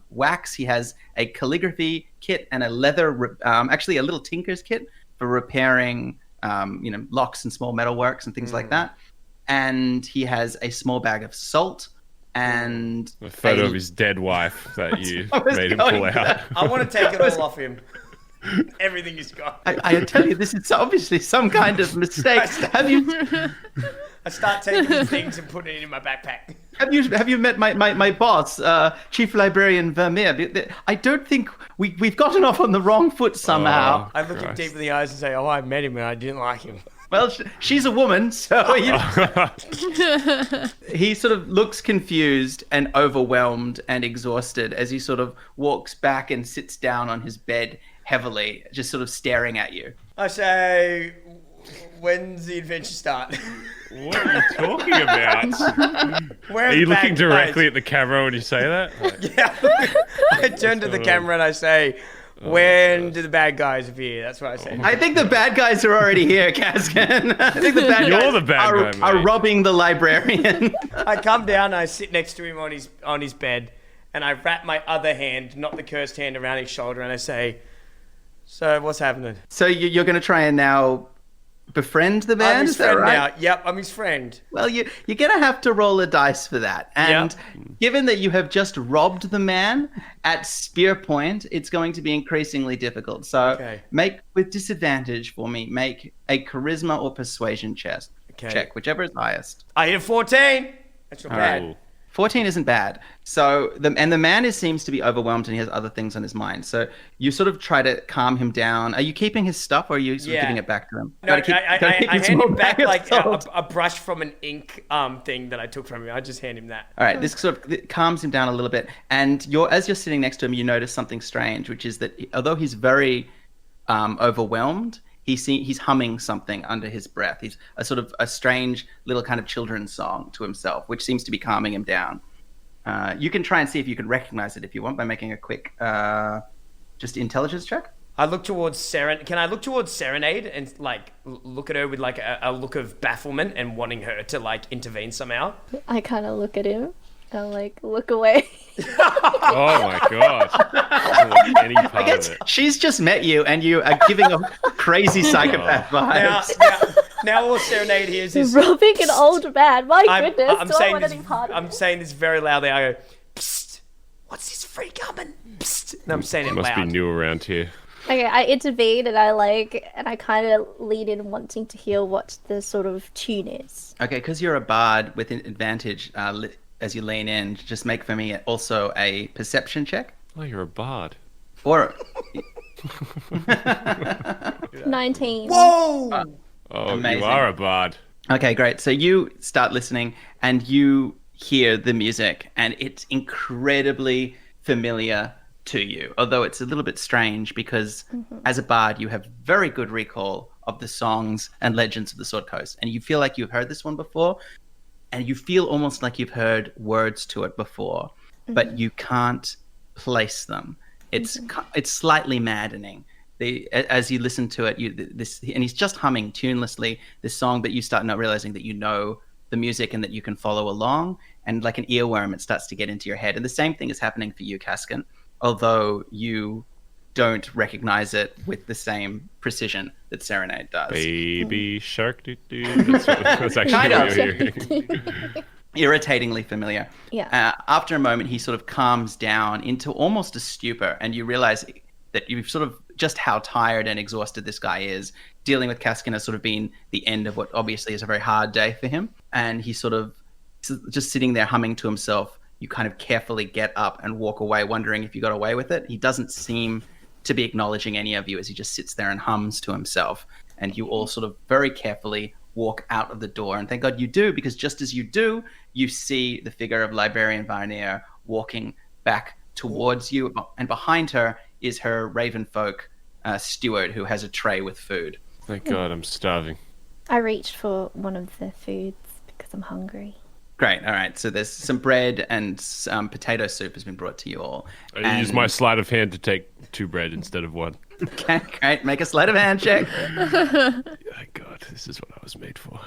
wax. He has a calligraphy kit and a leather, actually a little tinker's kit for repairing, locks and small metalworks and things like that. And he has a small bag of salt and A photo of his dead wife that you I was made him going pull to out. that. I want to take it all off him. Everything he's got. I tell you, this is obviously some kind of mistake. Have you I start taking his things and putting it in my backpack. have you met my boss, Chief Librarian Vermeer? I don't think we've gotten off on the wrong foot somehow. I look him deep in the eyes and say, "Oh, I met him and I didn't like him." Well, she's a woman, so he sort of looks confused and overwhelmed and exhausted as he sort of walks back and sits down on his bed heavily, just sort of staring at you. I say, "When's the adventure start?" What are you talking about? Where Are the you looking bad directly guys? at the camera when you say that? Yeah. I turn to the camera and I say, "When do the bad guys appear?" That's what I say. I think the bad guys are already here, Kaskan. I think the bad You're guys the bad are, guy, are mate. robbing the librarian. I come down and I sit next to him on his bed and I wrap my other hand, not the cursed hand, around his shoulder and I say, "So what's happening?" So you're going to try and now befriend the man, I'm his is that friend right? now. Yep, I'm his friend. Well, you're going to have to roll a dice for that. And given that you have just robbed the man at spear point, it's going to be increasingly difficult. So Okay. make, with disadvantage for me, make a charisma or persuasion check, whichever is highest. I hit a 14. That's not bad. Ooh. 14 isn't bad. So the man seems to be overwhelmed and he has other things on his mind. So you sort of try to calm him down. Are you keeping his stuff or are you sort of giving it back to him? No, Gotta keep- I gotta keep hand your small him back bag of like salt. a brush from an ink thing that I took from him. I just hand him that. All right, this sort of it calms him down a little bit. And as you're sitting next to him, you notice something strange, which is that although he's very overwhelmed, he's humming something under his breath. He's a sort of a strange little kind of children's song to himself, which seems to be calming him down. You can try and see if you can recognize it if you want by making a quick just intelligence check. I look towards Can I look towards Serenade and like look at her with like a look of bafflement and wanting her to like intervene somehow? I kind of look at him and like look away. Oh my god. I don't want any part of it. She's just met you and you are giving a crazy psychopath vibes. Now all Serenade hears is Robbing an old man. My goodness, I'm do I saying want this. any part of I'm it? saying this very loudly. I go, "Psst, what's this free coming?" Psst. And I'm saying it Must be loud. new around here. Okay, I intervene and I kind of lean in wanting to hear what the sort of tune is. Okay, because you're a bard with an advantage as you lean in, just make for me also a perception check. Oh, you're a bard. Or 19. Whoa! Oh, Amazing. you are a bard. Okay, great. So you start listening and you hear the music and it's incredibly familiar to you, although it's a little bit strange because as a bard, you have very good recall of the songs and legends of the Sword Coast. And you feel like you've heard this one before and you feel almost like you've heard words to it before, but you can't place them. It's slightly maddening. As you listen to it, and he's just humming tunelessly this song, but you start not realizing that you know the music and that you can follow along. And like an earworm, it starts to get into your head. And the same thing is happening for you, Kaskan, although you don't recognize it with the same precision that Serenade does. Baby shark doo doo. That's actually Kind what of. you're hearing. Irritatingly familiar. Yeah. After a moment, he sort of calms down into almost a stupor, and you realize that you've sort of just how tired and exhausted this guy is. Dealing with Kaskan has sort of been the end of what obviously is a very hard day for him, and he's sort of just sitting there humming to himself. You kind of carefully get up and walk away, wondering if you got away with it. He doesn't seem to be acknowledging any of you as he just sits there and hums to himself, and you all sort of very carefully walk out of the door. And thank God you do, because just as you do, you see the figure of Librarian Varnier walking back towards you. And behind her is her Ravenfolk steward who has a tray with food. Thank God, I'm starving. I reached for one of the foods because I'm hungry. Great. All right. So there's some bread and some potato soup has been brought to you all. I use my sleight of hand to take 2 bread instead of 1. Okay, great. Make a sleight of hand check. Oh, God, this is what I was made for.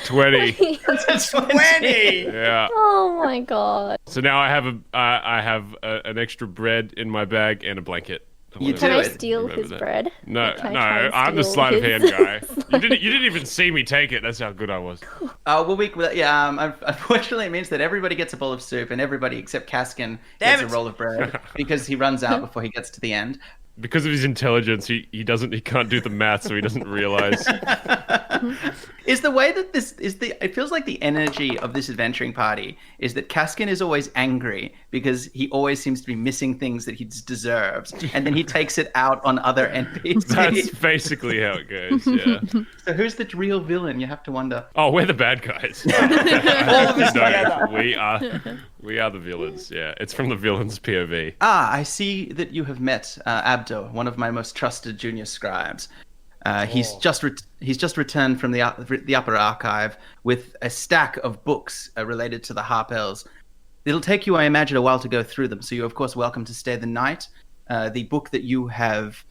20. 20. Yeah. Oh my god. So now I have an extra bread in my bag and a blanket. You Can do I it. steal his bread? No, Can I try and I'm the steal sleight of hand his- guy. You didn't even see me take it. That's how good I was. Unfortunately, it means that everybody gets a bowl of soup, and everybody except Kaskin gets a roll of bread because he runs out before he gets to the end. Because of his intelligence, he can't do the math, so he doesn't realize. Is the way that it feels like the energy of this adventuring party is that Kaskin is always angry because he always seems to be missing things that he deserves, and then he takes it out on other NPCs. That's basically how it goes. Yeah. So who's the real villain? You have to wonder. Oh, we're the bad guys. All of us together. We are the villains. Yeah, it's from the villain's POV. I see that you have met Abdo, one of my most trusted junior scribes. He's just returned from the upper archive with a stack of books related to the Harpels. It'll take you, I imagine, a while to go through them, so you're of course welcome to stay the night. The book that you have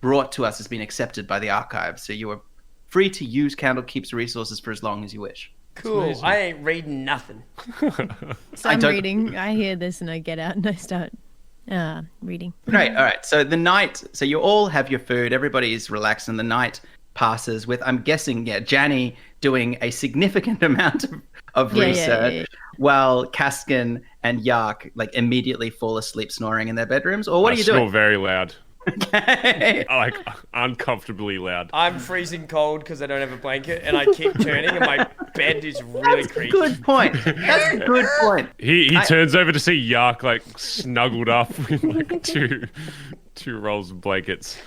brought to us has been accepted by the archive, so you are free to use Candlekeep's resources for as long as you wish. Cool. I ain't reading nothing. So I'm reading. I hear this and I get out and I start reading. Great. All right. So the night. So you all have your food. Everybody's relaxed, and the night passes with, I'm guessing, Janny doing a significant amount of research, while Kaskin and Yark immediately fall asleep snoring in their bedrooms. Or what are you doing? I snore very loud. Okay. Uncomfortably loud. I'm freezing cold because I don't have a blanket, and I keep turning, and my bed is really creaky. Good point. That's a good point. He turns over to see Yark snuggled up with two rolls of blankets.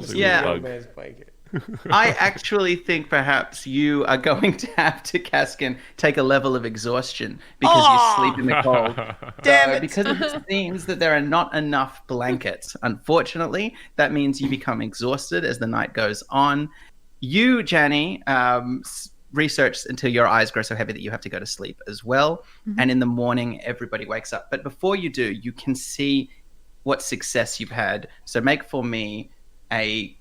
Yeah. Man's blanket. I actually think perhaps you are going to have to, Kaskin, take a level of exhaustion because you sleep in the cold. Damn it. Because it seems that there are not enough blankets. Unfortunately, that means you become exhausted as the night goes on. You, Janny, research until your eyes grow so heavy that you have to go to sleep as well. Mm-hmm. And in the morning, everybody wakes up. But before you do, you can see what success you've had. So make for me a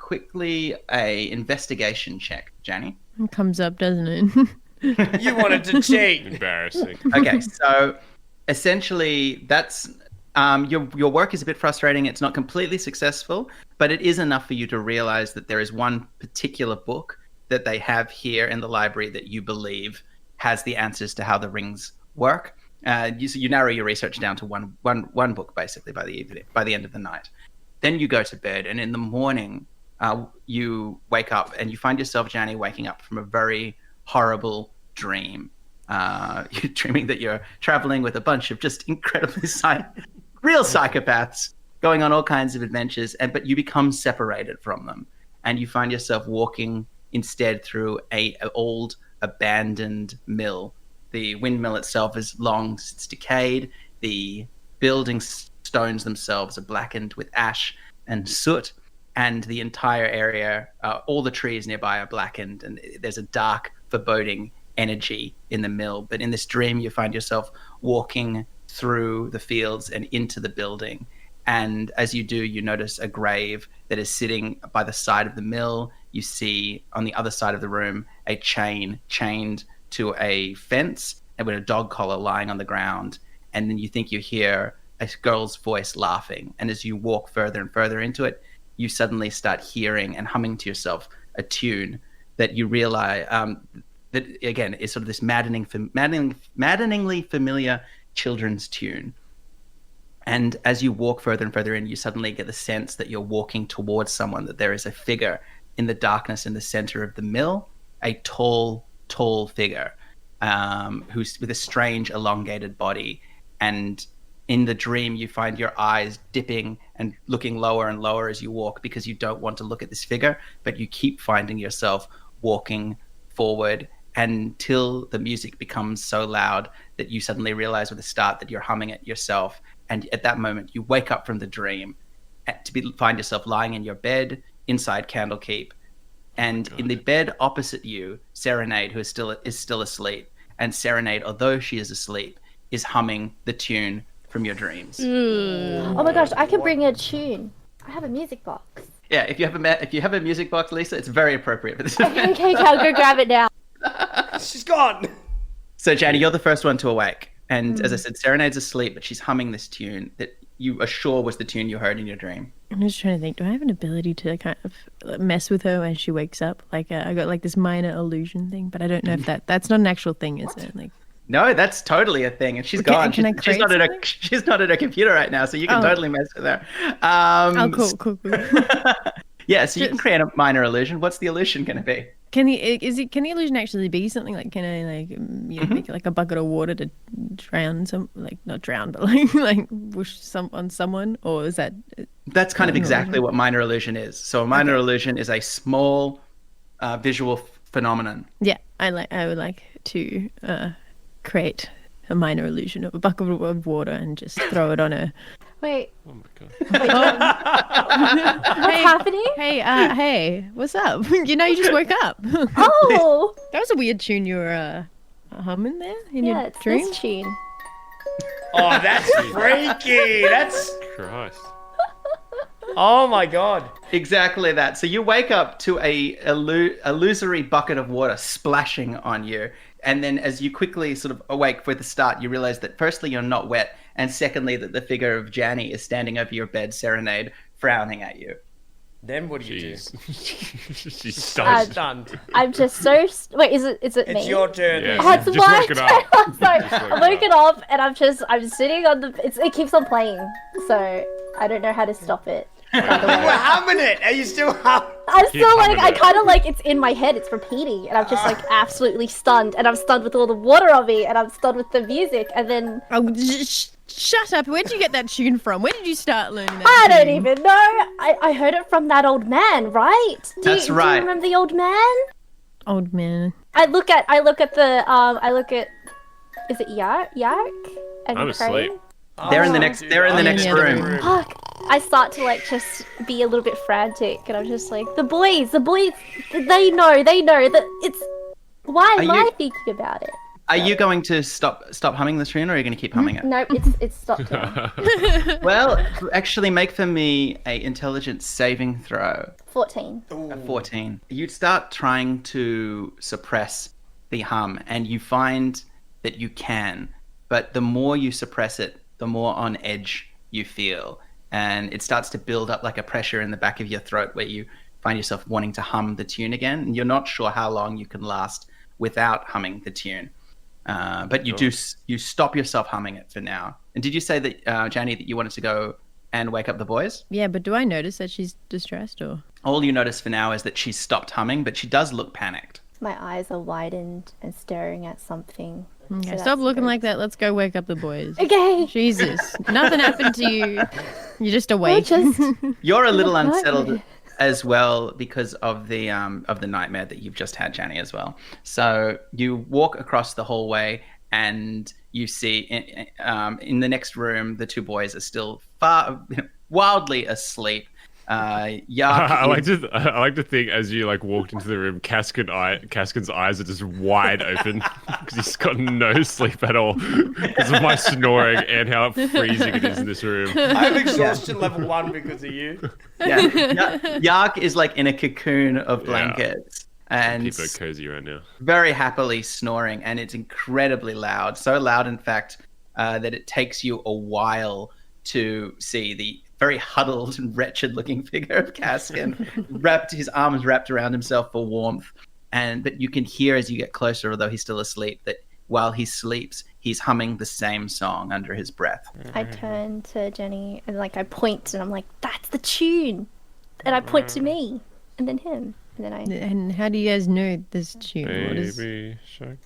investigation check, Janny. It comes up, doesn't it? You wanted to cheat. Embarrassing. Okay, so essentially that's your work is a bit frustrating. It's not completely successful, but it is enough for you to realize that there is one particular book that they have here in the library that you believe has the answers to how the rings work. You narrow your research down to one book basically by the end of the night. Then you go to bed, and in the morning, you wake up, and you find yourself, Janny, waking up from a very horrible dream. You're dreaming that you're traveling with a bunch of just incredibly real psychopaths going on all kinds of adventures, but you become separated from them, and you find yourself walking instead through an old abandoned mill. The windmill itself is long since decayed. The buildings stones themselves are blackened with ash and soot, and the entire area, all the trees nearby are blackened, and there's a dark, foreboding energy in the mill. But in this dream, you find yourself walking through the fields and into the building, and as you do, you notice a grave that is sitting by the side of the mill. You see on the other side of the room a chain chained to a fence and with a dog collar lying on the ground, and then you think you hear a girl's voice laughing, and as you walk further and further into it, you suddenly start hearing and humming to yourself a tune that you realize that again is sort of this maddeningly familiar children's tune. And as you walk further and further in, you suddenly get the sense that you're walking towards someone, that there is a figure in the darkness in the center of the mill, a tall figure who's with a strange elongated body. And in the dream, you find your eyes dipping and looking lower and lower as you walk because you don't want to look at this figure, but you keep finding yourself walking forward until the music becomes so loud that you suddenly realize with a start that you're humming it yourself. And at that moment, you wake up from the dream find yourself lying in your bed inside Candlekeep. And in the bed opposite you, Serenade, who is still asleep. And Serenade, although she is asleep, is humming the tune from your dreams. Oh my gosh, I can bring a tune. I have a music box. Yeah, if you have a music box, Lisa, it's very appropriate for this. Okay, I'll go grab it now. She's gone. So, Janie, you're the first one to awake. And as I said, Serenade's asleep, but she's humming this tune that you are sure was the tune you heard in your dream. I'm just trying to think, do I have an ability to kind of mess with her when she wakes up? Like, I got like this minor illusion thing, but I don't know if that's not an actual thing, is it? Like, no, that's totally a thing, and she's gone. She's not at her computer right now, so you can totally mess with her. Cool. Yeah, so you can create a minor illusion. What's the illusion going to be? Can the illusion actually be something like, can I make like a bucket of water to drown not drown, but like whoosh on someone, or is that? That's kind of exactly what minor illusion is. So a minor illusion is a small visual phenomenon. Yeah, I would like to create a minor illusion of a bucket of water and just throw it on her. Wait. Oh my god. What's happening? Hey, what's up? You just woke up. Oh! That was a weird tune you were humming there in your it's dream. this tune. Oh, that's freaky. That's... Christ. Oh my god. Exactly that. So you wake up to a illusory bucket of water splashing on you. And then as you quickly sort of awake for the start, you realize that firstly, you're not wet. And secondly, that the figure of Janie is standing over your bed, Serenade, frowning at you. Then what do you do? She's stunned. I'm just so... Wait, is it It's me? your turn. Yeah. Oh, it's Just my woke it turn. up. I'm sorry. Just woke I'm woken up and I'm sitting on the... It keeps on playing. So I don't know how to stop it. By the You were way. humming it. Are you still humming? I'm still like, humming I it. kind of like, it's in my head, it's repeating, and I'm just like absolutely stunned, and I'm stunned with all the water on me, and I'm stunned with the music, and then Oh, shut up! Where did you get that tune from? Where did you start learning that? I don't tune? even know. I heard it from that old man, right? That's Do right. you remember the old man? Old man. I look at is it Yark? And I'm asleep. Crane? They're in the next yeah, room. Fuck. I start to like just be a little bit frantic, and I'm just like, the boys, they know that it's. Why am I thinking about it? Are you going to stop humming the tune, or are you going to keep humming it? No, it's stopped now. Well, actually, make for me a intelligence saving throw. 14. A 14. You start trying to suppress the hum, and you find that you can, but the more you suppress it, the more on edge you feel. And it starts to build up like a pressure in the back of your throat where you find yourself wanting to hum the tune again. And you're not sure how long you can last without humming the tune. But you stop yourself humming it for now. And did you say that, Janie, that you wanted to go and wake up the boys? Yeah, but do I notice that she's distressed or? All you notice for now is that she's stopped humming, but she does look panicked. My eyes are widened and staring at something. Okay, So stop that's looking good. like that. Let's go wake up the boys. Okay. Jesus, nothing happened to you. You're just awake. You're a little Nightmare. unsettled as well because of the nightmare that you've just had, Janie, as well. So you walk across the hallway and you see in the next room the two boys are still wildly asleep. Yark I like to think as you like walked into the room, Caskin's eyes are just wide open because he's got no sleep at all because of my snoring and how freezing it is in this room. I have exhaustion level 1 because of you. Yeah, Yark is like in a cocoon of blankets and People are cozy right now. very happily snoring, and it's incredibly loud. So loud, in fact, that it takes you a while to see the very huddled and wretched-looking figure of Caskin, his arms wrapped around himself for warmth. But you can hear as you get closer, although he's still asleep, that while he sleeps, he's humming the same song under his breath. I turn to Jenny and like I point and I'm like, that's the tune. And I point to me and then him. And then I And how do you guys know this tune? What is... Baby shark.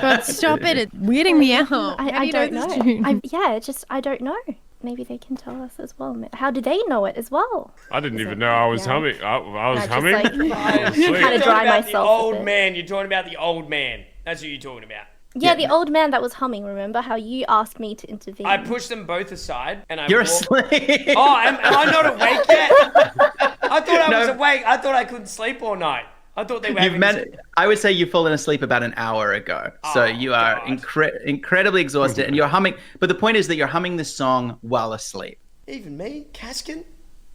God, stop it! It's weirding me out. How do I you don't know know. this tune? I don't know. maybe they can tell us as well. How do they know it as well? I didn't even know I was humming. I was just humming. like- You're Kinda talking dry about myself the a old bit. man. You're talking about the old man. That's what you're talking about. Yeah, the old man that was humming. Remember how you asked me to intervene? I pushed them both aside, and I You're walked- asleep. Oh, am I not awake yet? I thought I was awake. I thought I couldn't sleep all night. I thought they were having I would say you've fallen asleep about an hour ago. So you are incredibly exhausted and you're humming. But the point is that you're humming this song while asleep. Even me, Kaskin?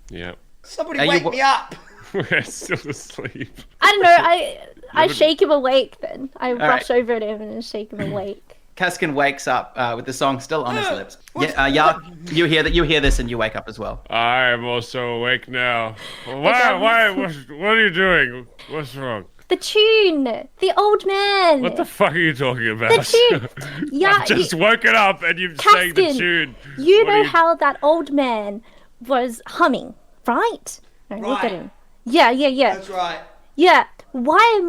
Yeah. Somebody Are you wake wa- me up. We're still asleep. I don't know. I shake him awake. Then I rush right. over to him and shake him awake. Kaskin wakes up with the song still on his lips. Yeah, you hear that. You hear this and you wake up as well. I am also awake now. Why? What are you doing? What's wrong? The tune, the old man. What the fuck are you talking about? The tune. Yeah, I've just woken up and you're saying the Kaskin, tune. You What are know how that old man was humming, right? No, look at Right. him. Yeah. That's right. Yeah. Why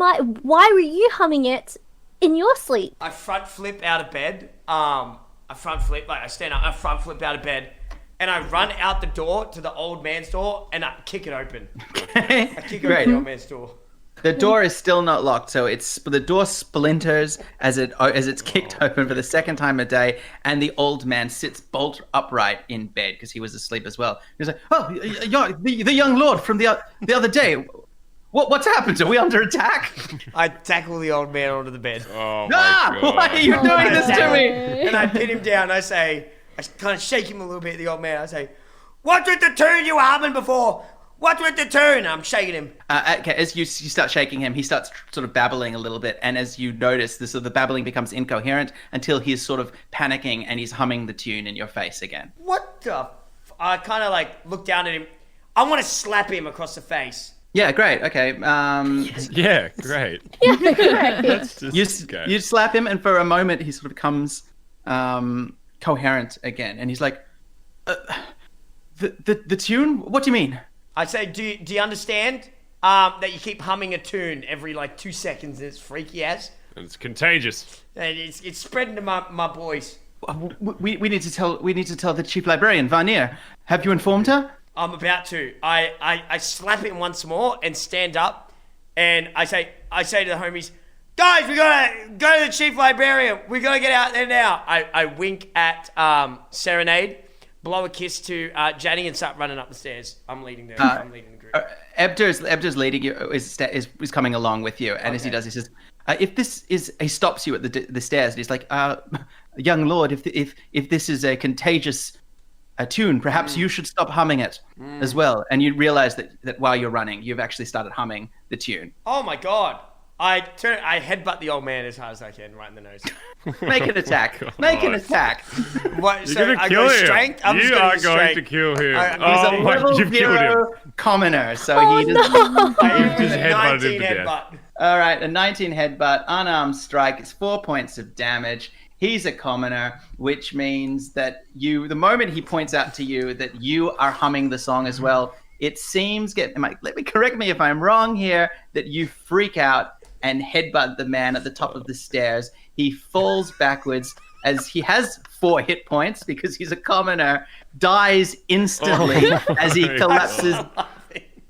were you humming it in your sleep? I front flip out of bed. I front flip, like I stand up, I front flip out of bed, and I run out the door to the old man's door, and I kick it open. I kick Great. open the old man's door. The door is still not locked, so the door splinters as it's kicked open for the second time a day, and the old man sits bolt upright in bed because he was asleep as well. He's like, "Oh, the young lord from the other day. What's happened? Are we under attack? I tackle the old man onto the bed. Oh my God. Why are you doing this to me?" And I pin him down. I kind of shake him a little bit, the old man. I say, "What's with the tune you were humming before? What's with the tune?" I'm shaking him. Okay, as you start shaking him, he starts sort of babbling a little bit, and as you notice, the babbling becomes incoherent until he's sort of panicking and he's humming the tune in your face again. What the I kind of look down at him. I want to slap him across the face. Yeah, great. Okay. Yeah, great. Let's just go. You slap him, and for a moment, he sort of becomes coherent again, and he's like, "The tune? What do you mean?" I say, do you understand that you keep humming a tune every 2 seconds and it's freaky as? And it's contagious. And it's spreading to my boys. We need to tell the chief librarian, Varnier. Have you informed her? I'm about to. I slap him once more and stand up, and I say to the homies, "Guys, we gotta go to the chief librarian. We gotta get out there now." I wink at Serenade, blow a kiss to Janny, and start running up the stairs. I'm leading the group. Ebder's leading you, is coming along with you, and as he does, he says, he stops you at the stairs, and he's like, "Young lord, if this is a contagious tune, perhaps you should stop humming it as well." And you realize that while you're running, you've actually started humming the tune. Oh my god! I headbutt the old man as hard as I can, right in the nose. Make an attack. Make an attack. What? You're So gonna I kill go him. strength. I'm just You gonna are use going strength. to kill him. He's He's Oh a my! level You've killed him. 0 commoner, so he does. I just use a headbutted 19 him to death. headbutt. All right, a 19 headbutt, unarmed strike. It's 4 points of damage. He's a commoner, which means that the moment he points out to you that you are humming the song as well, it seems, let me correct me if I'm wrong here, that you freak out and headbutt the man at the top of the stairs. He falls backwards as he has 4 hit points because he's a commoner, dies instantly as he collapses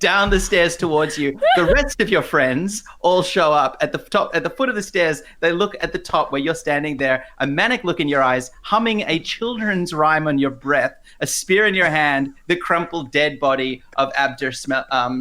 down the stairs towards you. The rest of your friends all show up at the foot of the stairs. They look at the top where you're standing there, a manic look in your eyes, humming a children's rhyme on your breath, a spear in your hand, the crumpled dead body of Abder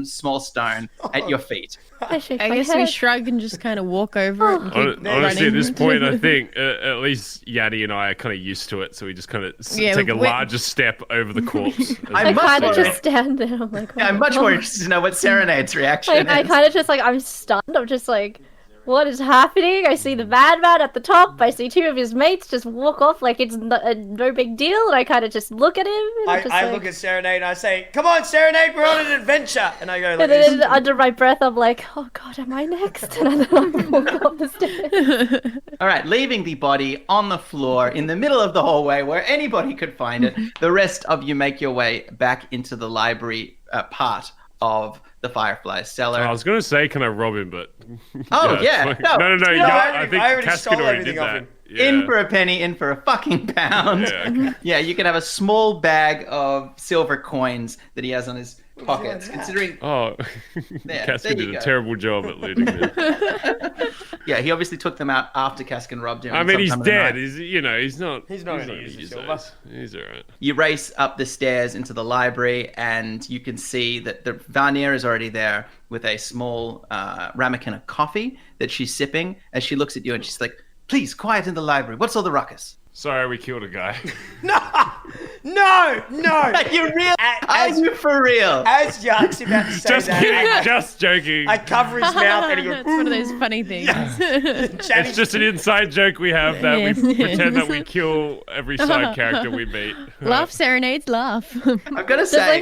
Smallstone at your feet. I shake I my guess we head. shrug and just kind of walk over it and keep Honestly, at running. this point, I think at least Yanni and I are kind of used to it, so we just kind of Yeah, take a we- larger step over the corpse. I I must kind of say- just stand there. I'm like, Yeah, I'm oh, much God. more interested to know what Serenade's reaction I is. kind of just I'm stunned. I'm just like, what is happening? I see the madman at the top. I see 2 of his mates just walk off like it's no big deal. And I kind of just look at him. And I'm just I like, look at Serenade and I say, "Come on, Serenade, we're on an adventure." And I go like and this. then under my breath, I'm like, oh God, am I next? And then I walk up the stairs. All right, leaving the body on the floor in the middle of the hallway where anybody could find it, the rest of you make your way back into the library part of the Firefly cellar. I was going to say, can I rob him, but... Oh, yeah. Like... No, No. I think I already Caskin stole already everything did off that. him. Yeah. In for a penny, in for a fucking pound. Yeah, okay. Yeah, you can have a small bag of silver coins that he has on his pockets. Considering, Oh, there Caskin you did go. a terrible job at looting them. yeah, he obviously took them out after Caskin robbed him. I mean, he's sometime in the dead. night. He's not. He's not gonna use the silver. those. He's all right. You race up the stairs into the library, and you can see that the Varnier is already there with a small ramekin of coffee that she's sipping. As she looks at you, and she's like, "Please, quiet in the library. What's all the ruckus?" Sorry, we killed a guy. No. Are you real? Are you for real? As Yuck's about to say Just that, kidding. Just joking. I cover his mouth and he goes, It's one of those funny things. It's just an inside joke we have that Yeah. we pretend that we kill every side character we meet. Laugh serenades, laugh. I've got to say,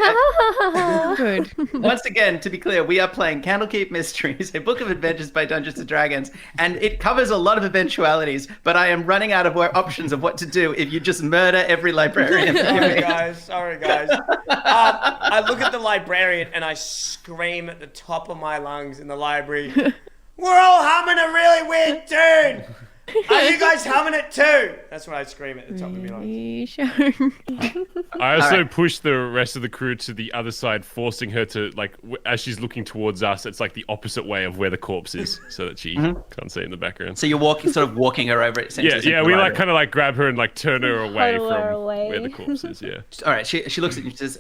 Good. once again, to be clear, we are playing Candlekeep Mysteries, a book of adventures by Dungeons and Dragons, and it covers a lot of eventualities, but I am running out of options of what to do if you just murder every librarian. Sorry, guys. I look at the librarian and I scream at the top of my lungs in the library, we're all humming a really weird tune. Are you guys humming it too? That's what I scream at the top of my lungs. Sure. I also Alright. push the rest of the crew to the other side, forcing her to, like, as she's looking towards us, it's like the opposite way of where the corpse is, so that she can't see in the background. So you're sort of walking her over. It Yeah, we like kind of like grab her and like turn her away Huddle from her away. where the corpse is. Yeah. All right, she looks at you and says,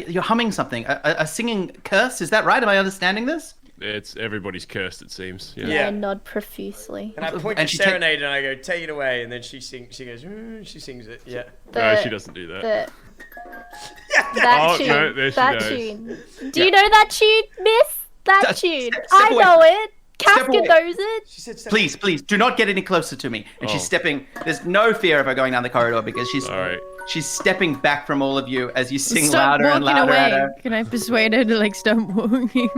"You're humming something. A singing curse? Is that right? Am I understanding this?" It's everybody's cursed, it seems. Yeah. Yeah. I nod profusely. And I point And to she Serenade and I go, take it away. And then she sings. She goes, she sings it. Yeah. No, she doesn't do that. That Oh, tune. no, there she that goes. tune. Do you know that tune, miss? That tune. Step I away. know it. Step Casca away. knows it. She said, Please, do not get any closer to me. And she's Oh. stepping. There's no fear of her going down the corridor because All right. she's stepping back from all of you as you sing Stop louder and walking louder away. at her. Can I persuade her to like stop walking?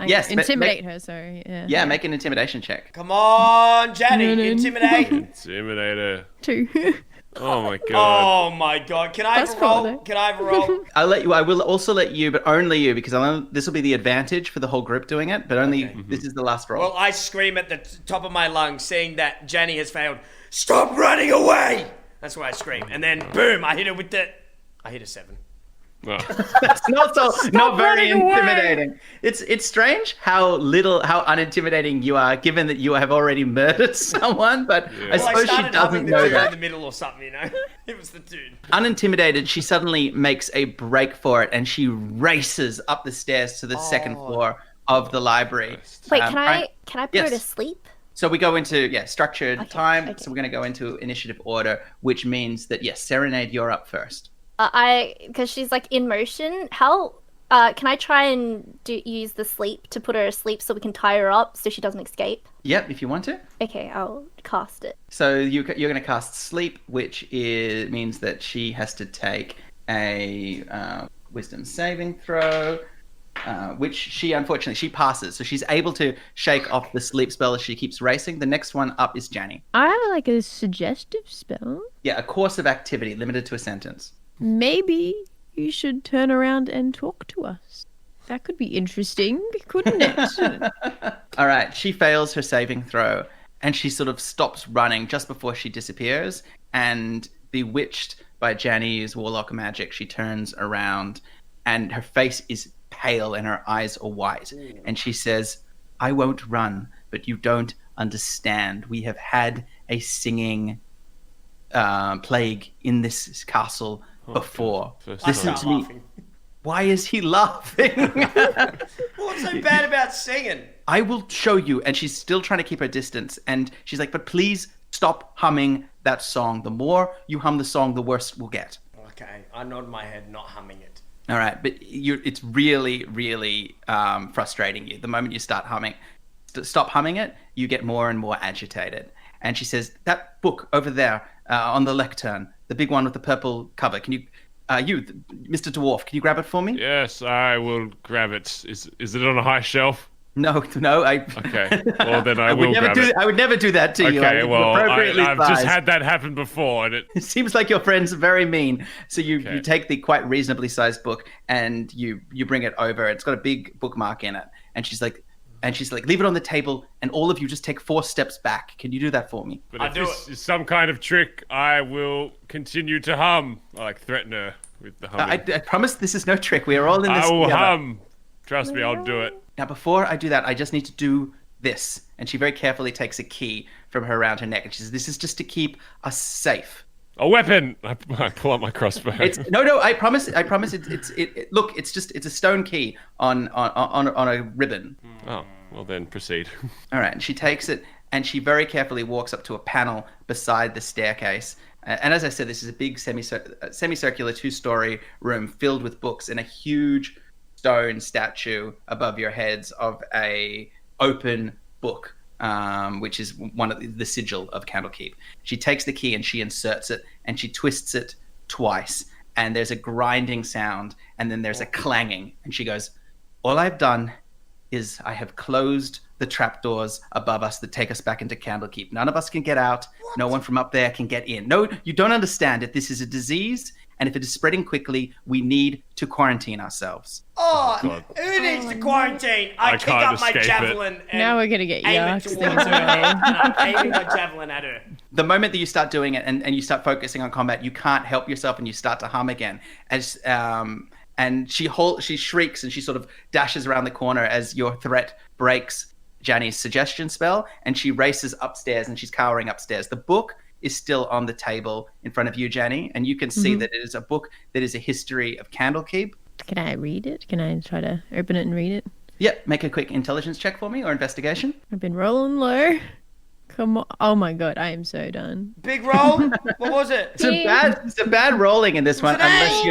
Yes, intimidate her. Sorry. Yeah. Yeah, make an intimidation check. come on, Janny, No. intimidate. Intimidator. 2. Oh my god. Oh my god. Can I have That's a roll? cool, though. Can I have a roll? I will also let you, but only you, because this will be the advantage for the whole group doing it. But only this is the last roll. Well, I scream at the top of my lungs, seeing that Janny has failed. Stop running away! That's what I scream. And then, boom, I hit her with I hit a 7. Oh. That's not very running away. intimidating. It's strange how unintimidating you are, given that you have already murdered someone. But I Well, I suppose she started humming doesn't the know tune in that. the middle or something, you know? It was the tune. Unintimidated, she suddenly makes a break for it, and she races up the stairs to the second floor of the library. Wait, Um, can I put her to yes. sleep? So we go into structured time. okay. So we're going to go into initiative order, which means that yes, Serenade, you're up first. Because she's like in motion. How? Can I try and use the sleep to put her asleep so we can tie her up so she doesn't escape? Yep, if you want to. Okay, I'll cast it. So you're going to cast sleep, which means that she has to take a wisdom saving throw, which she unfortunately passes. So she's able to shake off the sleep spell as she keeps racing. The next one up is Janny. I have like a suggestive spell. Yeah, a course of activity limited to a sentence. Maybe you should turn around and talk to us. That could be interesting, couldn't it? All right, she fails her saving throw, and she sort of stops running just before she disappears. And bewitched by Janny's warlock magic, she turns around, and her face is pale and her eyes are white. And she says, "I won't run, but you don't understand. We have had a singing plague in this castle before. First Listen time. to me. Laughing. Why is he laughing?" What's so bad about singing? I will show you. And she's still trying to keep her distance. And she's like, "But please stop humming that song. The more you hum the song, the worse we'll get." Okay, I nod my head, not humming it. All right. But it's really, really frustrating you. The moment you start stop humming it, you get more and more agitated. And she says, "That book over there on the lectern, the big one with the purple cover, can you, Mr. Dwarf, can you grab it for me?" Yes, I will grab it. Is it on a high shelf? No. Okay. Well, then I would will never grab do. it. I would never do that to you. Okay. Well, I've just sized. had that happen before, and It seems like your friends are very mean. So you Okay. take the quite reasonably sized book and you bring it over. It's got a big bookmark in it, and she's like, leave it on the table, and all of you just take 4 steps back. Can you do that for me? But I'll if do this is some kind of trick, I will continue to hum. I threaten her with the humming. I promise this is no trick. We are all in this I will together. hum. Trust me, I'll do it. Now, before I do that, I just need to do this. And she very carefully takes a key from her around her neck, and she says, "This is just to keep us safe." A weapon! I pull out my crossbow. No. I promise. Look, it's a stone key on a ribbon. Oh, well then, proceed. All right. And she takes it, and she very carefully walks up to a panel beside the staircase. And as I said, this is a big semicircular 2-story room filled with books and a huge stone statue above your heads of a open book, which is one of the sigil of Candlekeep. She takes the key and she inserts it and she twists it twice, and there's a grinding sound and then there's a clanging, and she goes, "All I've done is I have closed the trapdoors above us that take us back into Candlekeep. None of us can get out. What? No one from up there can get in. No, you don't understand it. This is a disease, and if it is spreading quickly, we need to quarantine ourselves." Oh, God. who needs to quarantine? I kick can't up my escape it. javelin and Now we're gonna get aim it yucks. towards her. And I'm aiming my javelin at her. The moment that you start doing it and you start focusing on combat, you can't help yourself and you start to hum again. And she shrieks and she sort of dashes around the corner as your threat breaks Janny's suggestion spell, and she races upstairs and she's cowering upstairs. The book is still on the table in front of you, Janny, and you can see that it is a book that is a history of Candlekeep. Can I read it? Can I try to open it and read it? Yep, make a quick intelligence check for me or investigation. I've been rolling low. Come on. Oh my god, I am so done. Big roll? What was it? It's a bad rolling in this one unless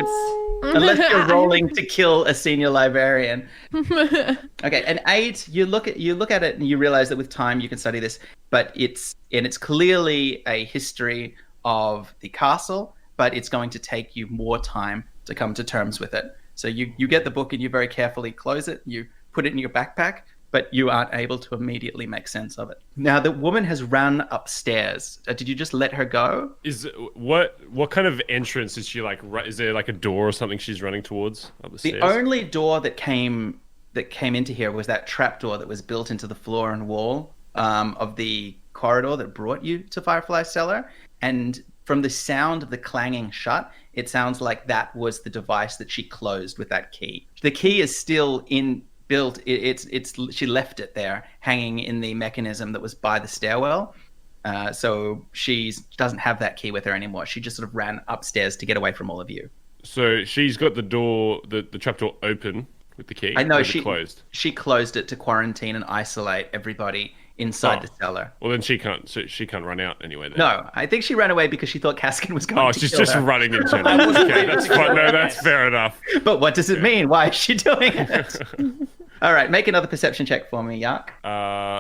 you're rolling to kill a senior librarian. Okay, an 8. You look at it and you realize that with time you can study this, but it's clearly a history of the castle, but it's going to take you more time to come to terms with it. So you get the book and you very carefully close it. You put it in your backpack, but you aren't able to immediately make sense of it. Now, the woman has run upstairs. Did you just let her go? What kind of entrance is she like? Is there like a door or something she's running towards up the stairs? The only door that came into here was that trap door that was built into the floor and wall of the corridor that brought you to Firefly Cellar. And from the sound of the clanging shut, it sounds like that was the device that she closed with that key. The key is still built. She left it there, hanging in the mechanism that was by the stairwell. So she doesn't have that key with her anymore. She just sort of ran upstairs to get away from all of you. So she's got the door, the trapdoor open with the key. I know closed. She closed it to quarantine and isolate everybody inside the cellar. Well, then she can't run out anyway. Then. No, I think she ran away because she thought Kaskin was going to she's kill just her. running in general. Okay, that's fine. No, that's fair enough. But what does it mean? Why is she doing it? All right, make another perception check for me, Yak.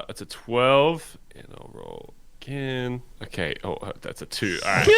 It's a 12, and I'll roll again. Okay. Oh, that's a 2. All right.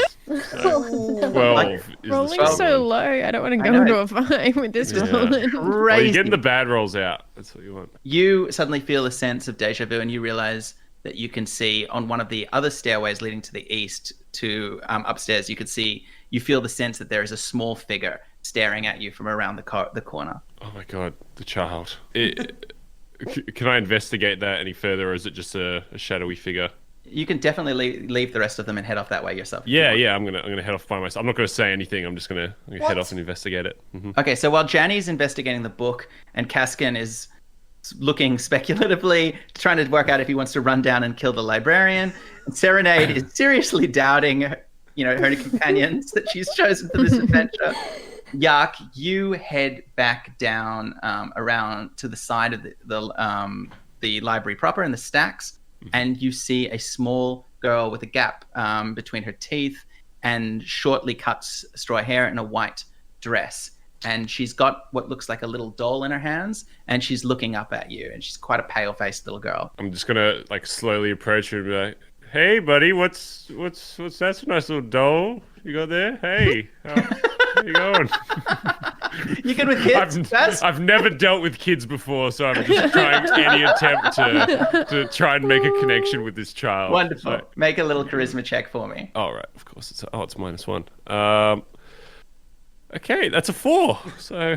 So 12 is the Rolling strong so one. low. I don't want to go into a fight with this rolling. Well, Crazy. you're getting the bad rolls out. That's what you want. You suddenly feel a sense of deja vu, and you realize that you can see on one of the other stairways leading to the east to upstairs. You feel the sense that there is a small figure staring at you from around the corner. Oh my god, the child. Can I investigate that any further, or is it just a shadowy figure? You can definitely leave the rest of them and head off that way yourself. Yeah, I'm gonna head off by myself. I'm not gonna say anything. I'm just gonna head off and investigate it. Mm-hmm. Okay, so while Janny's investigating the book and Kaskin is looking speculatively, trying to work out if he wants to run down and kill the librarian, and Serenade is seriously doubting her companions that she's chosen for this adventure. Yak, you head back down around to the side of the library proper and the stacks, and you see a small girl with a gap between her teeth and shortly cut straw hair in a white dress. And she's got what looks like a little doll in her hands, and she's looking up at you, and she's quite a pale-faced little girl. I'm just gonna slowly approach her and be like, "Hey, buddy, what's that's a nice little doll you got there? Hey, how you going?" You good with kids? I've never dealt with kids before, so I'm just trying any attempt to try and make a connection with this child. Wonderful. So, Make a little charisma check for me. all right, of course. It's -1. Okay, that's a 4. So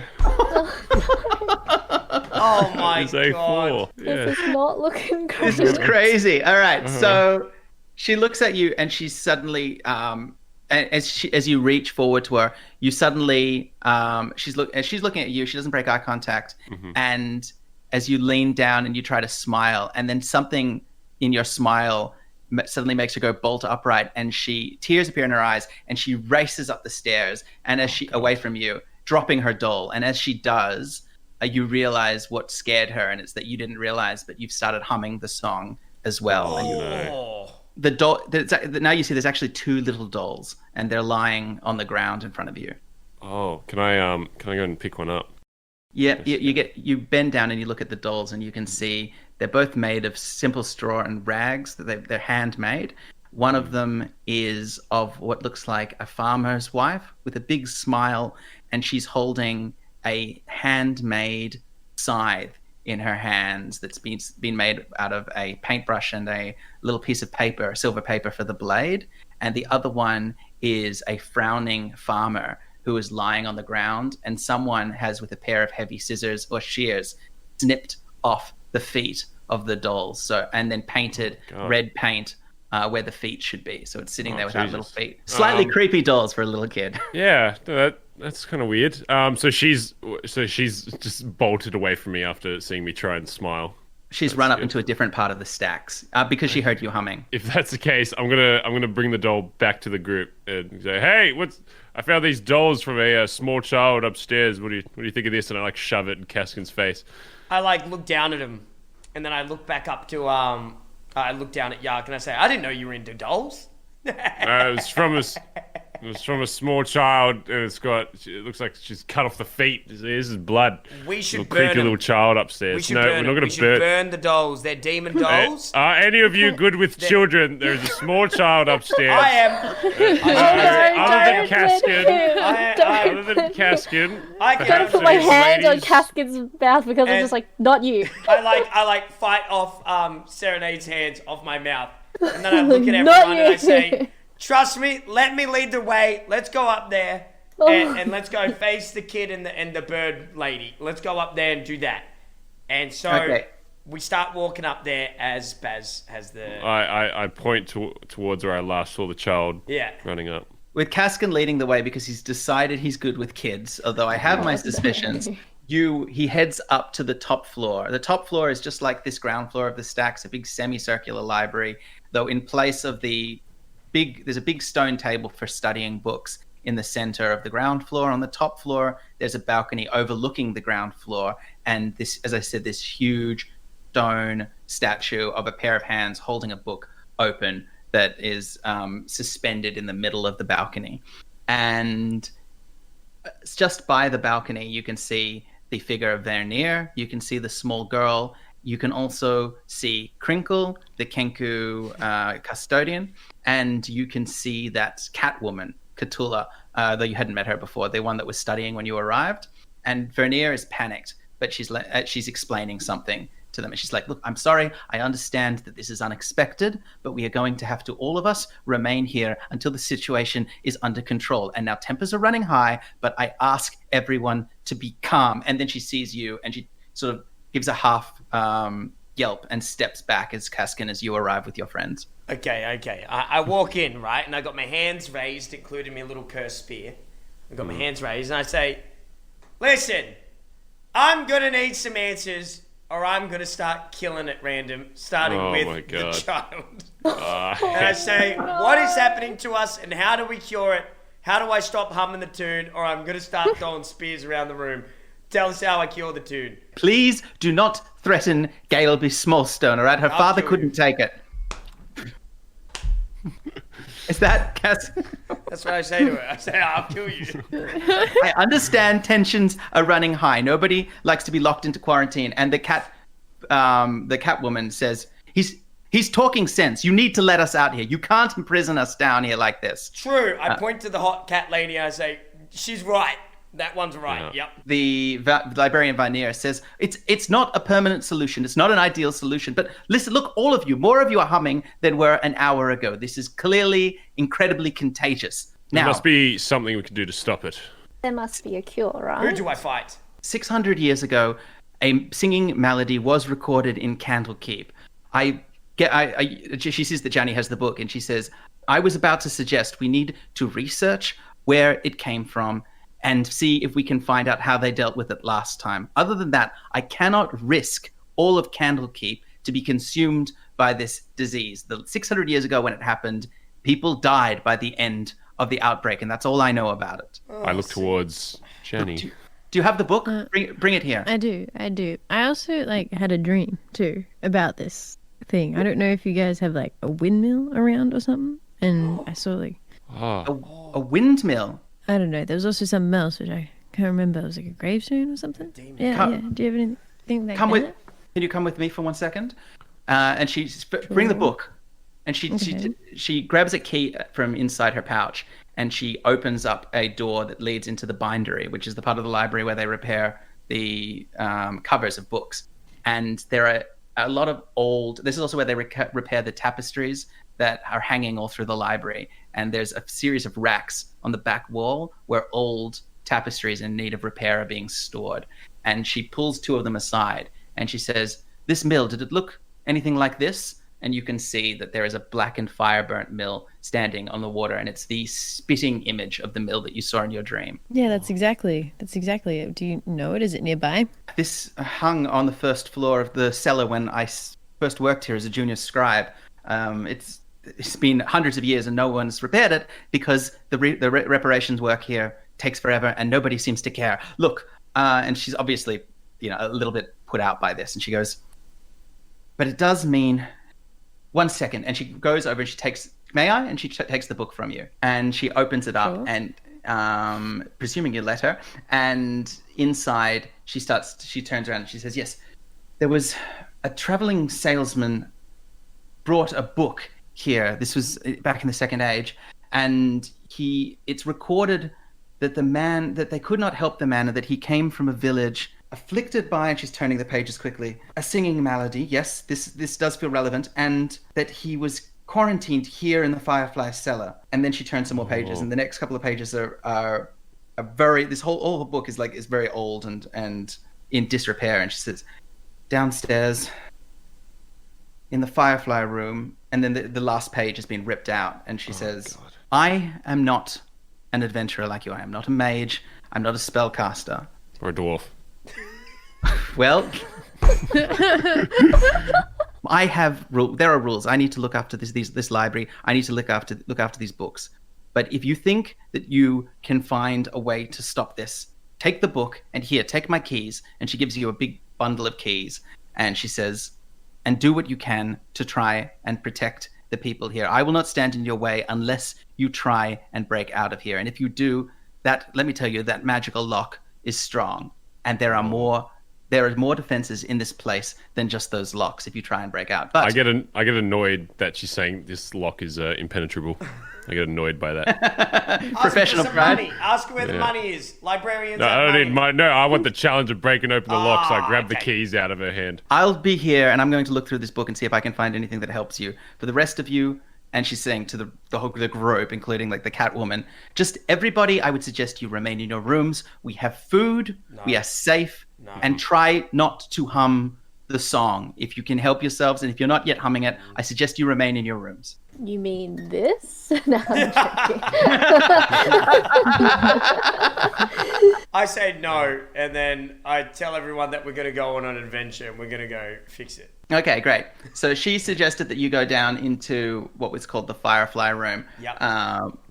Oh my it's a god. 4. Yeah. This is not looking great. This is crazy. All right, so she looks at you, and she suddenly, as you reach forward to her, you suddenly, she's looking at you. She doesn't break eye contact, and as you lean down and you try to smile, and then something in your smile suddenly makes her go bolt upright, and tears appear in her eyes, and she races up the stairs, and away from you, dropping her doll, and as she does, you realize what scared her, and it's that you didn't realize, but you've started humming the song as well. And the doll. Now you see there's actually 2 little dolls, and they're lying on the ground in front of you. Oh, can I go and pick one up? Yeah, you bend down and you look at the dolls, and you can see they're both made of simple straw and rags. They're handmade. One of them is of what looks like a farmer's wife with a big smile, and she's holding a handmade scythe in her hands that's been made out of a paintbrush and a little piece of paper, silver paper for the blade. And the other one is a frowning farmer who is lying on the ground, and someone has, with a pair of heavy scissors or shears, snipped off the feet of the dolls, and then painted red paint where the feet should be. So it's sitting there without little feet. Slightly creepy dolls for a little kid. Yeah, that's kind of weird. So she's just bolted away from me after seeing me try and smile. She's run up into a different part of the stacks because she heard you humming. If that's the case, I'm gonna bring the doll back to the group and say, "Hey, I found these dolls from a small child upstairs. What do you think of this?" And I shove it in Caskin's face. I look down at him, and then I look back up to I look down at Yark and I say, "I didn't know you were into dolls." It was from a small child, and it looks like she's cut off the feet. This is blood. We should little burn creepy them. little child upstairs. No, we're not going to burn the dolls. They're demon dolls. Are any of you good with children? There's a small child upstairs. I am. Other than Caskin, I I'm gonna can put my hand on Caskin's mouth because I'm just like, not you. I fight off Serenade's hands off my mouth, and then I look at everyone and I say, "Trust me, let me lead the way. Let's go up there and let's go face the kid and the bird lady. Let's go up there and do that." And so we start walking up there as Baz has the. I point towards where I last saw the child. Yeah. Running up. With Caskin leading the way because he's decided he's good with kids, although I have my suspicions. He heads up to the top floor. The top floor is just like this ground floor of the stacks, a big semicircular library, though in place of there's a big stone table for studying books in the center of the ground floor. On the top floor, there's a balcony overlooking the ground floor. And this, as I said, this huge stone statue of a pair of hands holding a book open that is suspended in the middle of the balcony. And just by the balcony, you can see the figure of Vernier. You can see the small girl. You can also see Crinkle, the Kenku custodian, and you can see that Catwoman, Cthulhu, though you hadn't met her before, the one that was studying when you arrived. And Vernier is panicked, but she's explaining something to them. And she's like, "Look, I'm sorry. I understand that this is unexpected, but we are going to have to, all of us, remain here until the situation is under control. And now tempers are running high, but I ask everyone to be calm." And then she sees you, and she sort of gives a half yelp and steps back as you arrive with your friends. Okay. I walk in, right? And I got my hands raised, including my little cursed spear. I got my hands raised, and I say, "Listen, I'm going to need some answers, or I'm going to start killing at random, starting with the child." And I say, "What is happening to us, and how do we cure it? How do I stop humming the tune, or I'm going to start throwing spears around the room? Tell us how I cure the tune." Please do not threaten Gailby Smallstone, all right? Her father couldn't take it. Is that Cass? That's what I say to her. I say, "I'll kill you." I understand tensions are running high. Nobody likes to be locked into quarantine. And the Catwoman says, He's talking sense. You need to let us out here. You can't imprison us down here like this." True. I point to the hot cat lady and I say, "She's right. That one's right. Yeah. Yep. The librarian Varnier says it's not a permanent solution. It's not an ideal solution. But listen, look, all of you, more of you are humming than were an hour ago. This is clearly incredibly contagious. There Now, must be something we can do to stop it. There must be a cure, right? Who do I fight? 600 years ago, a singing melody was recorded in Candlekeep. She sees that Janny has the book, and she says, I was about to suggest we need to research where it came from and see if we can find out how they dealt with it last time. Other than that, I cannot risk all of Candlekeep to be consumed by this disease. 600 years ago when it happened, people died by the end of the outbreak, and that's all I know about it. I look towards Jenny. Do you have the book? Bring it here. I do. I also had a dream too about this thing. I don't know if you guys have a windmill around or something, and I saw A windmill? I don't know. There was also something else which I can't remember. It was a gravestone or something. Yeah. Do you have anything like that? Can you come with me for 1 second? And bring the book. And she grabs a key from inside her pouch, and she opens up a door that leads into the bindery, which is the part of the library where they repair the covers of books. And there are a lot of old. This is also where they repair the tapestries that are hanging all through the library. And there's a series of racks on the back wall where old tapestries in need of repair are being stored. And she pulls two of them aside, and she says, "This mill, did it look anything like this?" And you can see that there is a blackened, fire-burnt mill standing on the water, and it's the spitting image of the mill that you saw in your dream. Yeah, that's exactly it. Do you know it? Is it nearby? This hung on the first floor of the cellar when I first worked here as a junior scribe. It's been hundreds of years and no one's repaired it because the reparations work here takes forever and nobody seems to care. Look, and she's obviously, a little bit put out by this, and she goes, "But it does mean." 1 second, and she goes over and she takes, "May I?" And she takes the book from you, and she opens it up, Sure. and presuming you let her, and inside she turns around and she says, "Yes, there was a traveling salesman brought a book here. This was back in the Second Age, and it's recorded that that they could not help the man, and that he came from a village afflicted by," and she's turning the pages quickly, "a singing malady." Yes, this does feel relevant. "And that he was quarantined here in the Firefly cellar." And then she turns some more pages, and the next couple of pages are very, all the book is very old and in disrepair. And she says, "Downstairs in the Firefly room," and then the last page has been ripped out, and she says, God. "I am not an adventurer like you. I am not a mage. I'm not a spellcaster." Or a dwarf. Well, I have there are rules. I need to look after this library. I need to look after these books. But if you think that you can find a way to stop this, take the book, and here, take my keys. And she gives you a big bundle of keys, and she says, "And do what you can to try and protect the people here. I will not stand in your way unless you try and break out of here. And if you do, let me tell you, that magical lock is strong, and there are more defenses in this place than just those locks if you try and break out." But I get annoyed that she's saying this lock is impenetrable. I get annoyed by that. Professional pride. Ask where the money is. Librarians. No, I don't need money. No, I want the challenge of breaking open the lock. So I grab the okay. keys out of her hand. I'll be here, and I'm going to look through this book and see if I can find anything that helps you. For the rest of you, and she's saying to the group, including the Catwoman, just everybody, I would suggest you remain in your rooms. We have food. No. We are safe. No. And try not to hum the song. If you can help yourselves, and if you're not yet humming it, I suggest you remain in your rooms. You mean this? No, I'm joking. I say no, and then I tell everyone that we're going to go on an adventure and we're going to go fix it. Okay, great. So she suggested that you go down into what was called the Firefly room,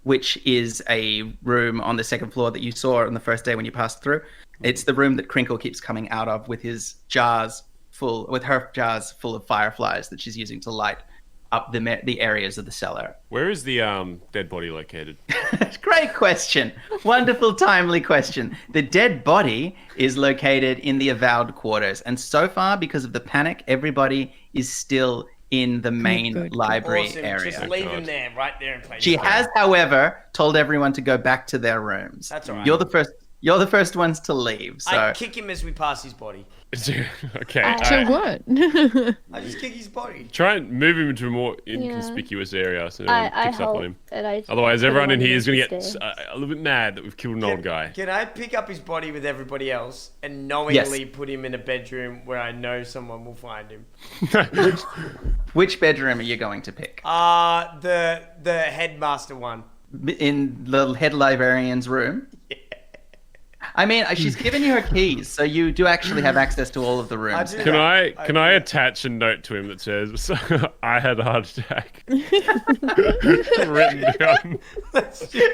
which is a room on the second floor that you saw on the first day when you passed through. It's the room that Crinkle keeps coming out of with her jars full of fireflies that she's using to light up the areas of the cellar. Where is the dead body located? Great question. Wonderful, timely question. The dead body is located in the Avowed quarters. And so far, because of the panic, everybody is still in the main library area. Just leave him there, right there in place. She has, however, told everyone to go back to their rooms. That's all right. You're the first You're the first ones to leave. So I kick him as we pass his body. Okay. So what? I just kick his body. Try and move him into a more inconspicuous area so no one I picks up help, on him. and I Otherwise, put everyone him in on here is going to the get stairs. a little bit mad that we've killed an old guy. Can I pick up his body with everybody else and knowingly put him in a bedroom where I know someone will find him? which bedroom are you going to pick? The headmaster one. In the head librarian's room? Yeah. I mean, she's given you her keys, so you do actually have access to all of the rooms. Can I attach a note to him that says, I had a heart attack? Written down.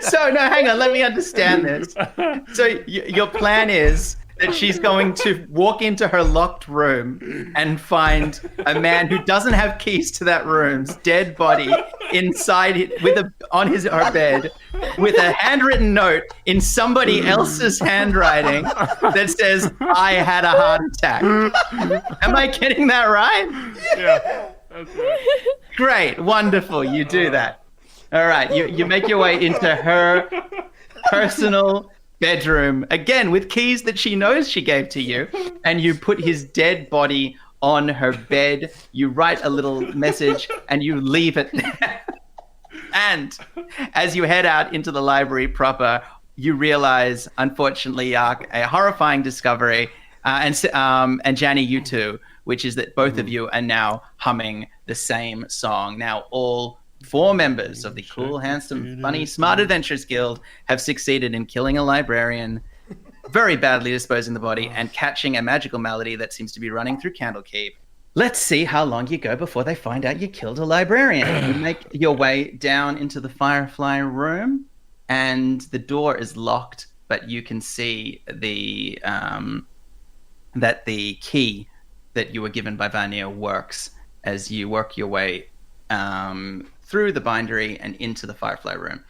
So, no, hang on, let me understand this. So, your plan is that she's going to walk into her locked room and find a man who doesn't have keys to that room's dead body inside it on her bed with a handwritten note in somebody else's handwriting that says, I had a heart attack. Am I getting that right? Yeah, that's right. Great, wonderful, you do that. All right, you make your way into her personal bedroom, again, with keys that she knows she gave to you, and you put his dead body on her bed. You write a little message, and you leave it there. And as you head out into the library proper, you realize, unfortunately, a horrifying discovery, and Janny, you too, which is that both of you are now humming the same song. Now all 4 members of the Cool, Handsome, Funny, Smart Adventurers Guild have succeeded in killing a librarian, very badly disposing the body, and catching a magical melody that seems to be running through Candlekeep. Let's see how long you go before they find out you killed a librarian. You make your way down into the Firefly room, and the door is locked, but you can see that the key that you were given by Vanya works as you work your way through the bindery and into the Firefly room.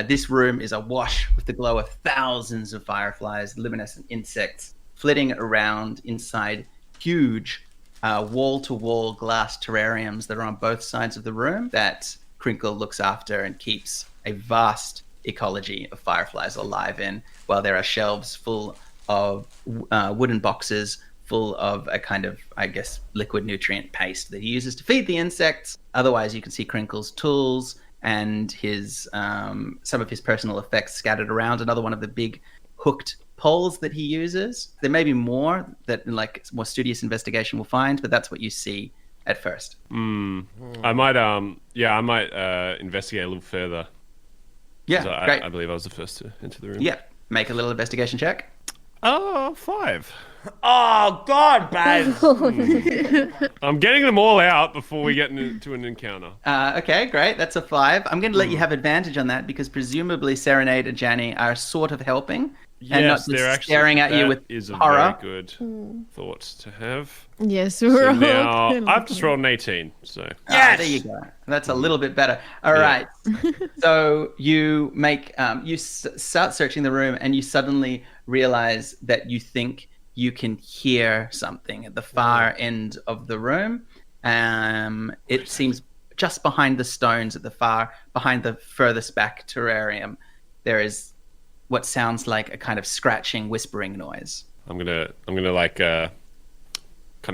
This room is awash with the glow of thousands of fireflies, luminescent insects flitting around inside huge wall-to-wall glass terrariums that are on both sides of the room that Crinkle looks after and keeps a vast ecology of fireflies alive in, while there are shelves full of wooden boxes full of a kind of, I guess, liquid nutrient paste that he uses to feed the insects. Otherwise, you can see Crinkle's tools and his some of his personal effects scattered around. Another one of the big hooked poles that he uses. There may be more that, like, more studious investigation will find, but that's what you see at first. I might investigate a little further. Yeah, great. I believe I was the first to enter the room. Yeah, make a little investigation check. 5. Oh, God, Baz. I'm getting them all out before we get into an encounter. Okay, great. That's a 5. I'm going to let you have advantage on that because presumably Serenade and Janny are sort of helping. And not just staring at you with is a horror. very good thought to have. Yes, So we're all now kind of I've just rolled an 18. So Yes! There you go. That's a little bit better. All right. So you make start searching the room, and you suddenly realize that you think you can hear something at the far end of the room. It seems just behind the stones behind the furthest back terrarium. There is what sounds like a kind of scratching, whispering noise. I'm gonna like kind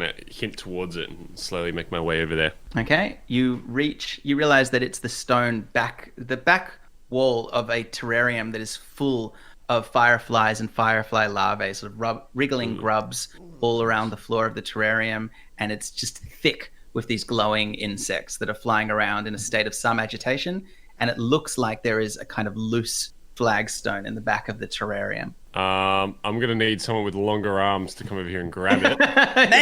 of hint towards it and slowly make my way over there. Okay, you realize that it's the back wall of a terrarium that is full of fireflies and firefly larvae, sort of wriggling grubs all around the floor of the terrarium, and it's just thick with these glowing insects that are flying around in a state of some agitation, and it looks like there is a kind of loose flagstone in the back of the terrarium. I'm gonna need someone with longer arms to come over here and grab it.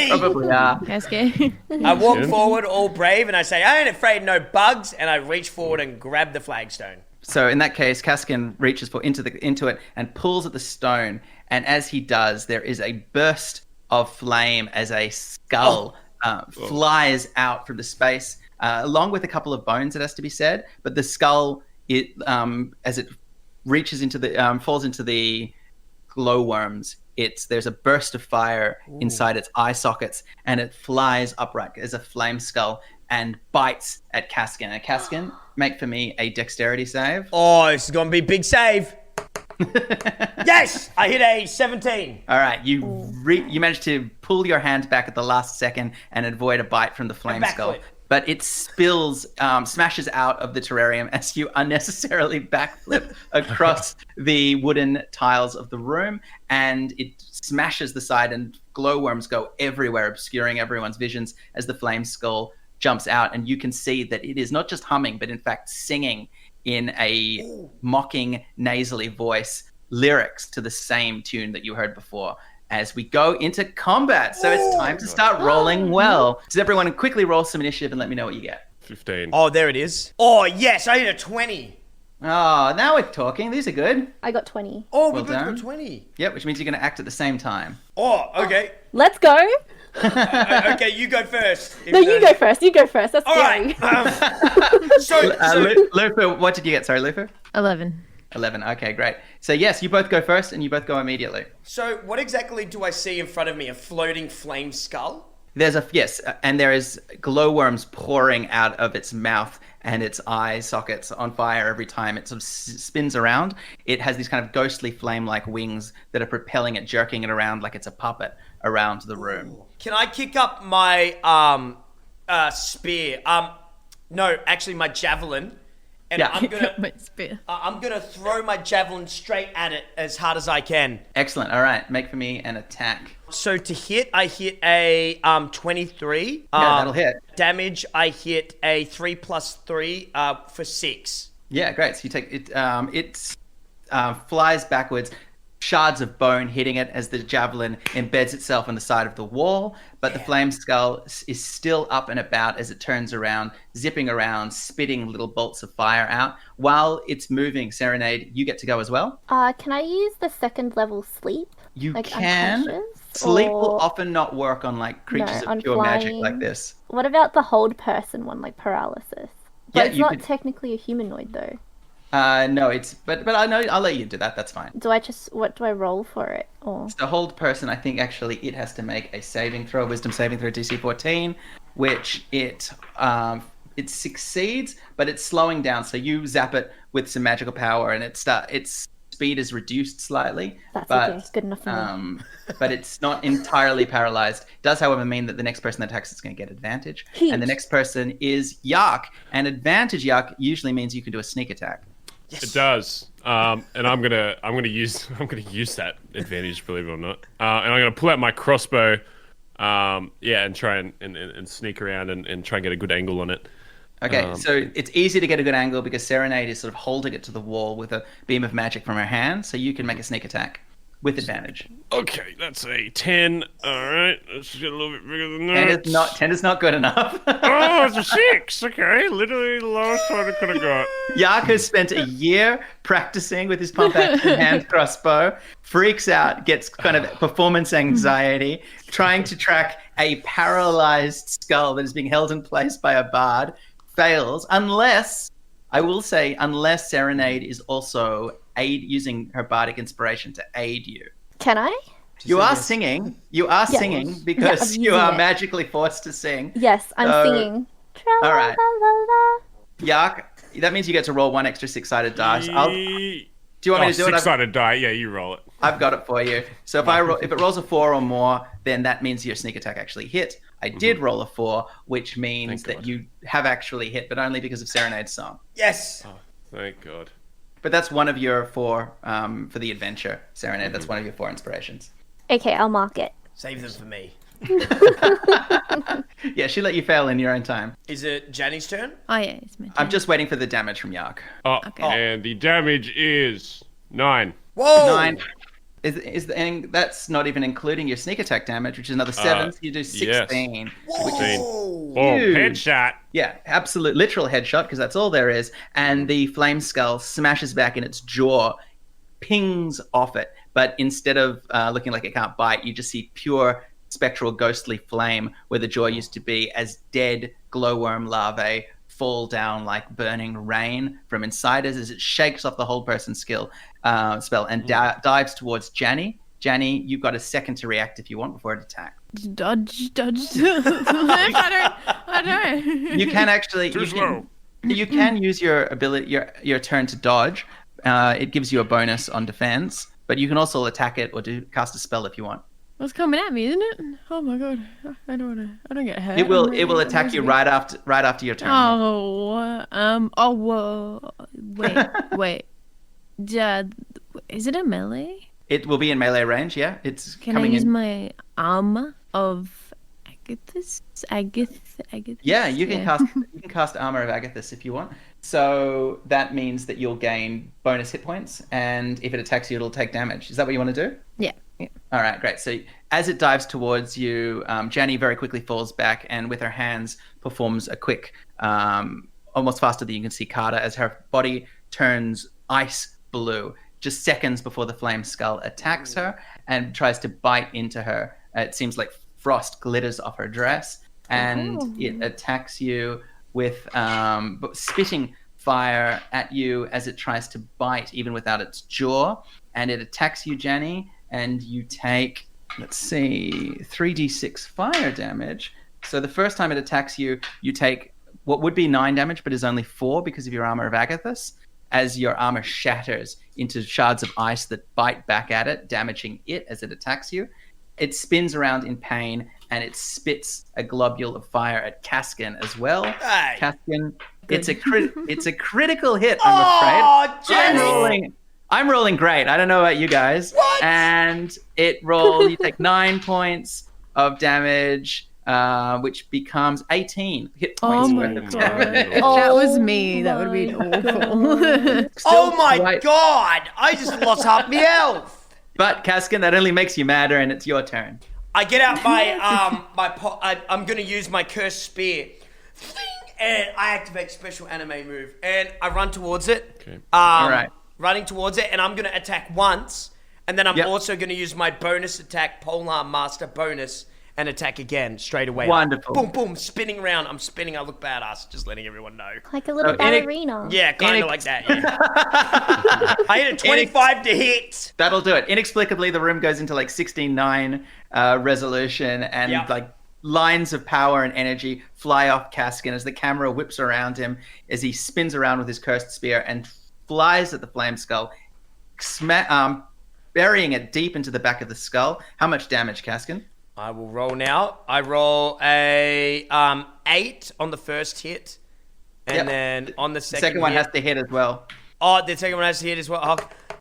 You probably are. Okay. I walk forward all brave and I say, I ain't afraid no bugs, and I reach forward and grab the flagstone. So in that case, Kaskin reaches into it and pulls at the stone, and as he does, there is a burst of flame as a skull flies out from the space, along with a couple of bones, it has to be said, but the skull, as it reaches into the falls into the glowworms, there's a burst of fire inside its eye sockets, and it flies upright as a flame skull and bites at Kaskin. And Kaskin, make for me a dexterity save. Oh, this is gonna be a big save. Yes, I hit a 17. All right, you managed to pull your hand back at the last second and avoid a bite from the flame skull. backflip. But it spills, smashes out of the terrarium as you unnecessarily backflip across the wooden tiles of the room, and it smashes the side, and glowworms go everywhere, obscuring everyone's visions as the flame skull jumps out, and you can see that it is not just humming, but in fact singing in a mocking, nasally voice lyrics to the same tune that you heard before. As we go into combat. So it's time to start rolling well. Does everyone quickly roll some initiative and let me know what you get? 15. Oh, there it is. Oh, yes, I hit a 20. Oh, now we're talking. These are good. I got 20. Oh, Well we both done. got 20. Yep, which means you're going to act at the same time. Oh, okay. Let's go. Okay, you go first. No, you go first. You go first. That's All scary. right. So Lufa, what did you get? Sorry, Lufa? 11. 11. Okay, great. So yes, you both go first and you both go immediately. So what exactly do I see in front of me? A floating flame skull? Yes, and there is glowworms pouring out of its mouth and its eye sockets on fire every time it sort of spins around. It has these kind of ghostly flame-like wings that are propelling it, jerking it around like it's a puppet around the room. Can I kick up my spear? No, actually my javelin. And Yeah. My spear. I'm gonna throw my javelin straight at it as hard as I can. Excellent. All right, make for me an attack. So to hit, I hit a 23. Yeah, that'll hit. Damage, I hit a 3 plus 3 for 6. Yeah, great. So you take it. It flies backwards, shards of bone hitting it as the javelin embeds itself on the side of the wall. But the flame skull is still up and about as it turns around, zipping around, spitting little bolts of fire out. While it's moving, Serenade, you get to go as well. Can I use the second level sleep? You Like can. unconscious? Sleep will Or- often not work on like creatures No, on of pure magic flying. like this. What about the hold person one, like paralysis? But Yeah, it's you not could- technically a humanoid though. No, it's but I know I'll let you do that. That's fine. What do I roll for it? Or The hold person, I think actually it has to make a saving throw, wisdom saving throw, DC 14, which it succeeds, but it's slowing down. So you zap it with some magical power, and its speed is reduced slightly. that's but, okay. Good enough for me. But it's not entirely paralyzed. It does, however, mean that the next person that attacks is going to get advantage. Huge. And the next person is Yark. And advantage Yark usually means you can do a sneak attack. It does. And I'm gonna use that advantage, believe it or not. And I'm gonna pull out my crossbow. And try and sneak around and try and get a good angle on it. Okay, so it's easy to get a good angle because Serenade is sort of holding it to the wall with a beam of magic from her hand, so you can make a sneak attack with advantage. Okay, that's a 10. All right, let's get a little bit bigger than that. 10 is not good enough. Oh, it's a 6. Okay, literally the lowest one I could have got. Yark has spent a year practicing with his pump action hand crossbow, freaks out, gets kind of performance anxiety, trying to track a paralyzed skull that is being held in place by a bard, fails, unless Serenade is also using her bardic inspiration to aid you. Can I? You are singing. You are singing because I'm you are using it. magically forced to sing. Yes, I'm So- singing. All right. Tra-la-la-la. Yark, that means you get to roll one extra six-sided dice. Do you want me to do it? Six-sided die. Yeah, you roll it. I've got it for you. So if it rolls a 4 or more, then that means your sneak attack actually hit. I did roll a 4, which means Thank that God. you have actually hit, but only because of Serenade's song. Yes. Thank God. But that's one of your 4 for the adventure, Serenade. That's one of your 4 inspirations. Okay, I'll mark it. Save them for me. Yeah, she let you fail in your own time. Is it Janny's turn? Oh, yeah, it's my turn. I'm just waiting for the damage from Yark. Oh, Okay. and the damage is 9. Whoa! 9. And that's not even including your sneak attack damage, which is another 7. So you do 16. Whoa! Boom, Huge. headshot. Yeah, absolute literal headshot because that's all there is. And the flame skull smashes back in its jaw, pings off it. But instead of looking like it can't bite, you just see pure spectral ghostly flame where the jaw used to be as dead glowworm larvae fall down like burning rain from inside us as it shakes off the whole person's spell and dives towards Janny. Janny, you've got a second to react if you want before it attacks. Dodge. I don't. You can actually Too slow. you can use your ability your turn to dodge, It gives you a bonus on defense, but you can also attack it or cast a spell if you want. It's coming at me, isn't it? Oh my god! I don't get hurt. It will attack you right after your turn. Wait. Is it a melee? It will be in melee range. Yeah, it's Can coming I use in. my armor of Agathis? Agathis? Yeah, you can cast Armor of Agathis if you want. So that means that you'll gain bonus hit points, and if it attacks you, it'll take damage. Is that what you want to do? Yeah. All right, great. So as it dives towards you, Janny very quickly falls back and with her hands performs a quick, almost faster than you can see Carter, as her body turns ice blue just seconds before the flame skull attacks her and tries to bite into her. It seems like frost glitters off her dress, and it attacks you with spitting fire at you as it tries to bite even without its jaw. And it attacks you, Janny, and you take, 3d6 fire damage. So the first time it attacks you, you take what would be 9 damage, but is only 4 because of your Armor of Agathis, as your armor shatters into shards of ice that bite back at it, damaging it as it attacks you. It spins around in pain, and it spits a globule of fire at Kaskin as well. Hey. Kaskin, it's a critical hit, I'm afraid. Jenny! I'm rolling great. I don't know about you guys. What? And you take 9 points of damage, which becomes 18 hit points worth of damage. If that was me, that would be awful. Oh my god! I just lost half my health. But Kaskin, that only makes you madder, and it's your turn. I get out I'm gonna use my cursed spear, and I activate special anime move, and I run towards it. Okay. All right. Running towards it, and I'm gonna attack once, and then I'm also gonna use my bonus attack, Polar Master bonus, and attack again straight away. Wonderful. Boom, boom, spinning around. I'm spinning. I look badass. Just letting everyone know. Like a little ballerina. Yeah, kind of like that. Yeah. I hit a 25 to hit. That'll do it. Inexplicably, the room goes into like 16:9 resolution, and like lines of power and energy fly off Kaskin as the camera whips around him as he spins around with his cursed spear and flies at the flame skull, burying it deep into the back of the skull. How much damage, Kaskin? I will roll now. I roll a 8 on the first hit, and then on the second one has to hit as well. Oh, the second one has to hit as well. Oh,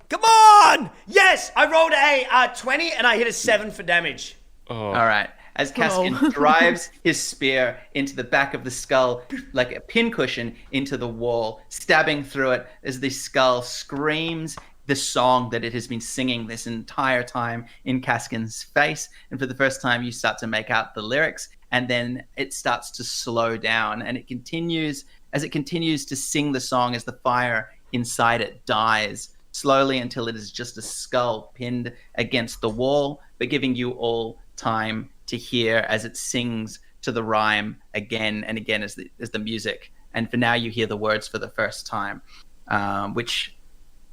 come on! Yes, I rolled a 20, and I hit a 7 for damage. Oh. All right. As Kaskin drives his spear into the back of the skull like a pincushion into the wall, stabbing through it as the skull screams the song that it has been singing this entire time in Kaskin's face. And for the first time, you start to make out the lyrics, and then it starts to slow down, and it continues to sing the song as the fire inside it dies slowly until it is just a skull pinned against the wall, but giving you all time to hear as it sings to the rhyme again and again as the music. And for now, you hear the words for the first time, which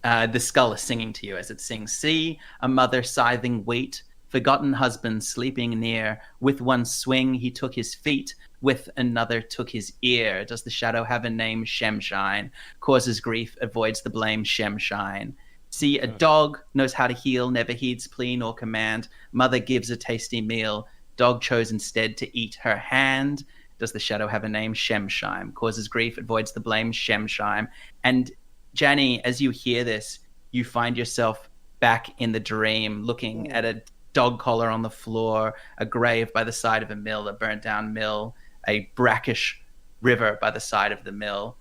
the skull is singing to you as it sings. See, a mother scything wheat, forgotten husband sleeping near. With one swing he took his feet, with another took his ear. Does the shadow have a name? Shemshine. Causes grief, avoids the blame. Shemshine. See, a dog knows how to heal, never heeds plea nor command. Mother gives a tasty meal. Dog chose instead to eat her hand. Does the shadow have a name? Shemshine. Causes grief, avoids the blame. Shemshine. And Janny, as you hear this, you find yourself back in the dream, looking at a dog collar on the floor, a grave by the side of a mill, a burnt down mill, a brackish river by the side of the mill.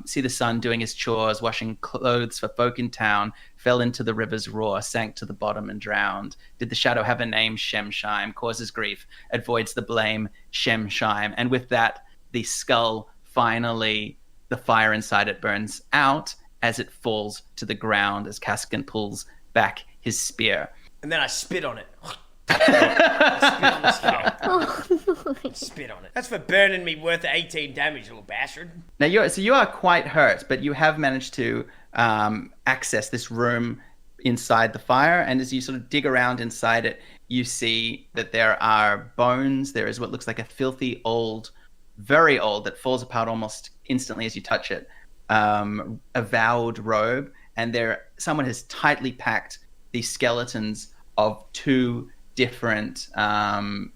See the son doing his chores, washing clothes for folk in town, fell into the river's roar, sank to the bottom and drowned. Did the shadow have a name? Shemshine. Causes grief, avoids the blame. Shemshine. And with that, the skull finally, the fire inside it burns out as it falls to the ground as Kaskin pulls back his spear. And then I spit on it. Spit on it. That's for burning me worth 18 damage, little bastard. Now you are quite hurt, but you have managed to access this room inside the fire, and as you sort of dig around inside it, you see that there are bones. There is what looks like a filthy old, very old, that falls apart almost instantly as you touch it, avowed robe, and someone has tightly packed the skeletons of two different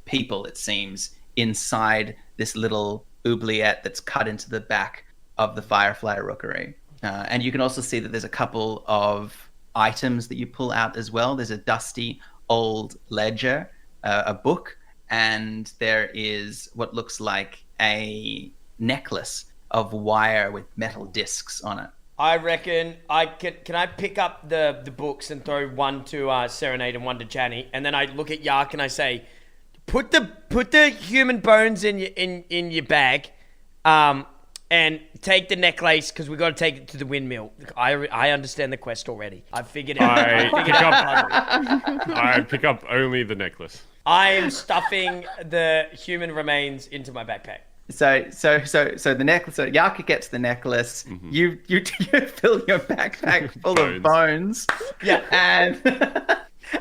people, it seems, inside this little oubliette that's cut into the back of the Firefly Rookery. And you can also see that there's a couple of items that you pull out as well. There's a dusty old ledger, a book, and there is what looks like a necklace of wire with metal discs on it. I reckon can I pick up the books and throw one to Serenade and one to Janny, and then I look at Yark and I say, put the human bones in your bag, and take the necklace because we got to take it to the windmill. I understand the quest already. I figured it out. I pick up only the necklace. I am stuffing the human remains into my backpack. So the necklace. So Yaka gets the necklace. Mm-hmm. You fill your backpack full of bones. Yeah,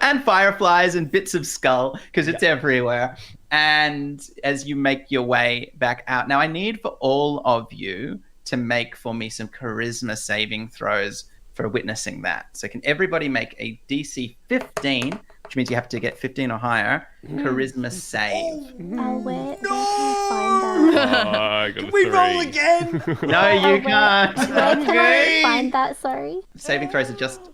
and fireflies and bits of skull because it's everywhere. And as you make your way back out, now I need for all of you to make for me some charisma saving throws for witnessing that. So can everybody make a DC 15, which means you have to get 15 or higher, charisma save. Oh, wait. No! I got Can we 3. roll again? No, you can't. Where can I find that? Sorry. Saving throws are just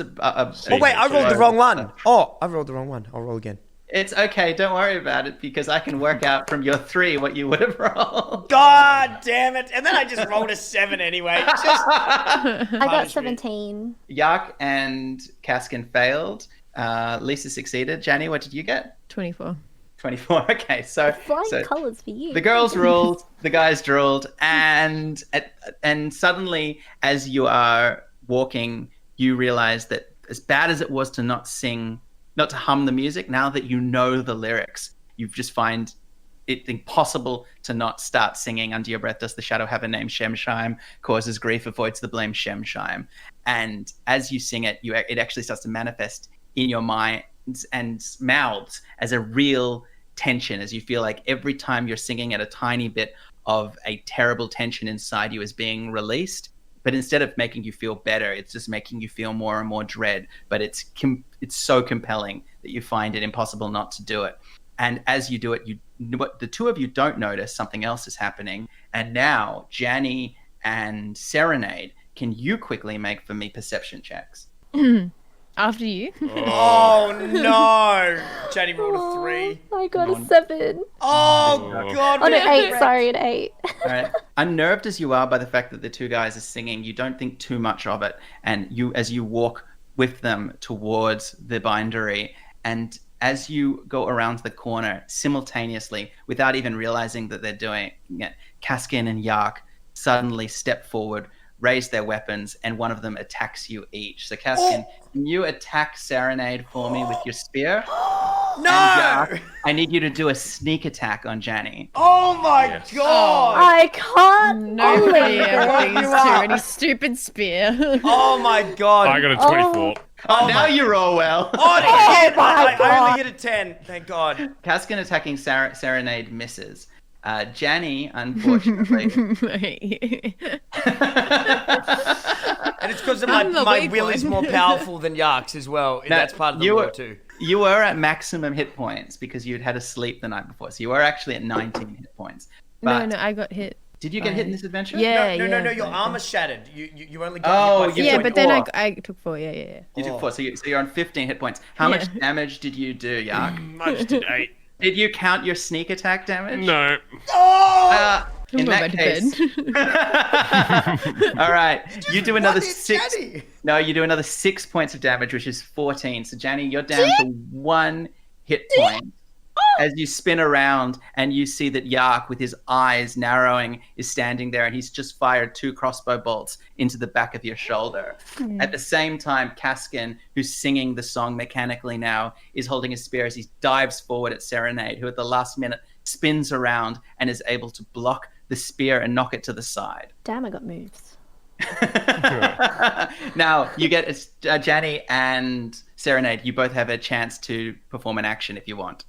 a Oh wait, I rolled the wrong one. Oh, I rolled the wrong one. I'll roll again. It's okay, don't worry about it, because I can work out from your 3 what you would have rolled. God damn it. And then I just rolled a 7 anyway. I got 17. Yak and Kaskin failed. Lisa succeeded. Janny, what did you get? 24. 24. Okay, so Flying colours for you. the girls ruled, the guys drooled, and suddenly, as you are walking, you realize that as bad as it was to not to hum the music, now that you know the lyrics, you just find it impossible to not start singing. Under your breath, does the shadow have a name? Shemshime causes grief, avoids the blame. Shemshime. And as you sing it, it actually starts to manifest in your minds and mouths as a real tension, as you feel like every time you're singing it, a tiny bit of a terrible tension inside you is being released. But instead of making you feel better, it's just making you feel more and more dread. But it's so compelling that you find it impossible not to do it. And as you do it, the two of you don't notice something else is happening. And now, Janny and Serenade, can you quickly make for me perception checks? After you. Oh no! Janny rolled a 3. I got a 7. Oh god! Oh no, 8. Sorry, an 8. All right. Unnerved as you are by the fact that the two guys are singing, you don't think too much of it. And as you walk with them towards the bindery, and as you go around the corner simultaneously, without even realizing that they're doing it, Kaskin and Yark suddenly step forward, raise their weapons, and one of them attacks you each. So Kaskin, can you attack Serenade for me with your spear? No! And Yark, I need you to do a sneak attack on Janny. Oh my god! I can't No believe fear, it. these two, any stupid spear. Oh my god! I got a 24. Oh, now you roll well. Oh, shit! my I only God. hit a 10. Thank God. Kaskin attacking Serenade misses. Janny, unfortunately. And it's because I'm the my weak will one. is more powerful than Yark's as well. And that's part of the lore too. You were at maximum hit points because you'd had a sleep the night before. So you were actually at 19 hit points. But No, I got hit. did you get hit in this adventure? Yeah, No, your yeah. armor shattered. You only got hit by Yeah, 4. but then I took 4, yeah. You took 4, so you're on 15 hit points. How much damage did you do, Yark? I just did 8. Did you count your sneak attack damage? No. In go that back to case, all right, you do another 6. Janny. No, you do another 6 points of damage, which is 14. So, Janny, you're down to 1 hit point. As you spin around and you see that Yark, with his eyes narrowing, is standing there, and he's just fired 2 crossbow bolts into the back of your shoulder. At the same time, Kaskin, who's singing the song mechanically now, is holding his spear as he dives forward at Serenade, who at the last minute spins around and is able to block the spear and knock it to the side. Damn, I got moves. Now, you get Janny and Serenade, you both have a chance to perform an action if you want.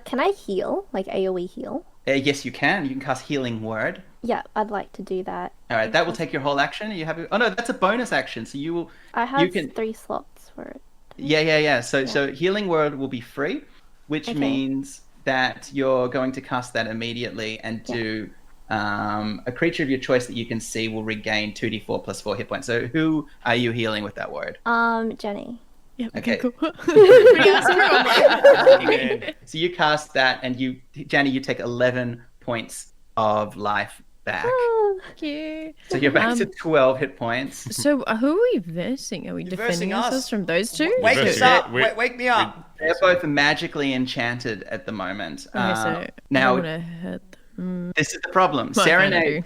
Can I heal? Like AoE heal? Yes, you can. You can cast Healing Word. Yeah, I'd like to do that. All right, that will take your whole action. Are you happy? Oh no, that's a bonus action. So you will. I have you can... 3 slots for it. Yeah. So Healing Word will be free, which means that you're going to cast that immediately and do a creature of your choice that you can see will regain 2d4 plus 4 hit points. So who are you healing with that word? Jenny. Yep, Okay. cool. So you cast that, and Jenny, you take 11 points of life back. Thank you. So you're back to 12 hit points. So who are we versing? Are we defending ourselves from those two? Wake us up. Wake me up. They're both magically enchanted at the moment. Okay, so now, I want to hurt them. this is the problem. Serenade.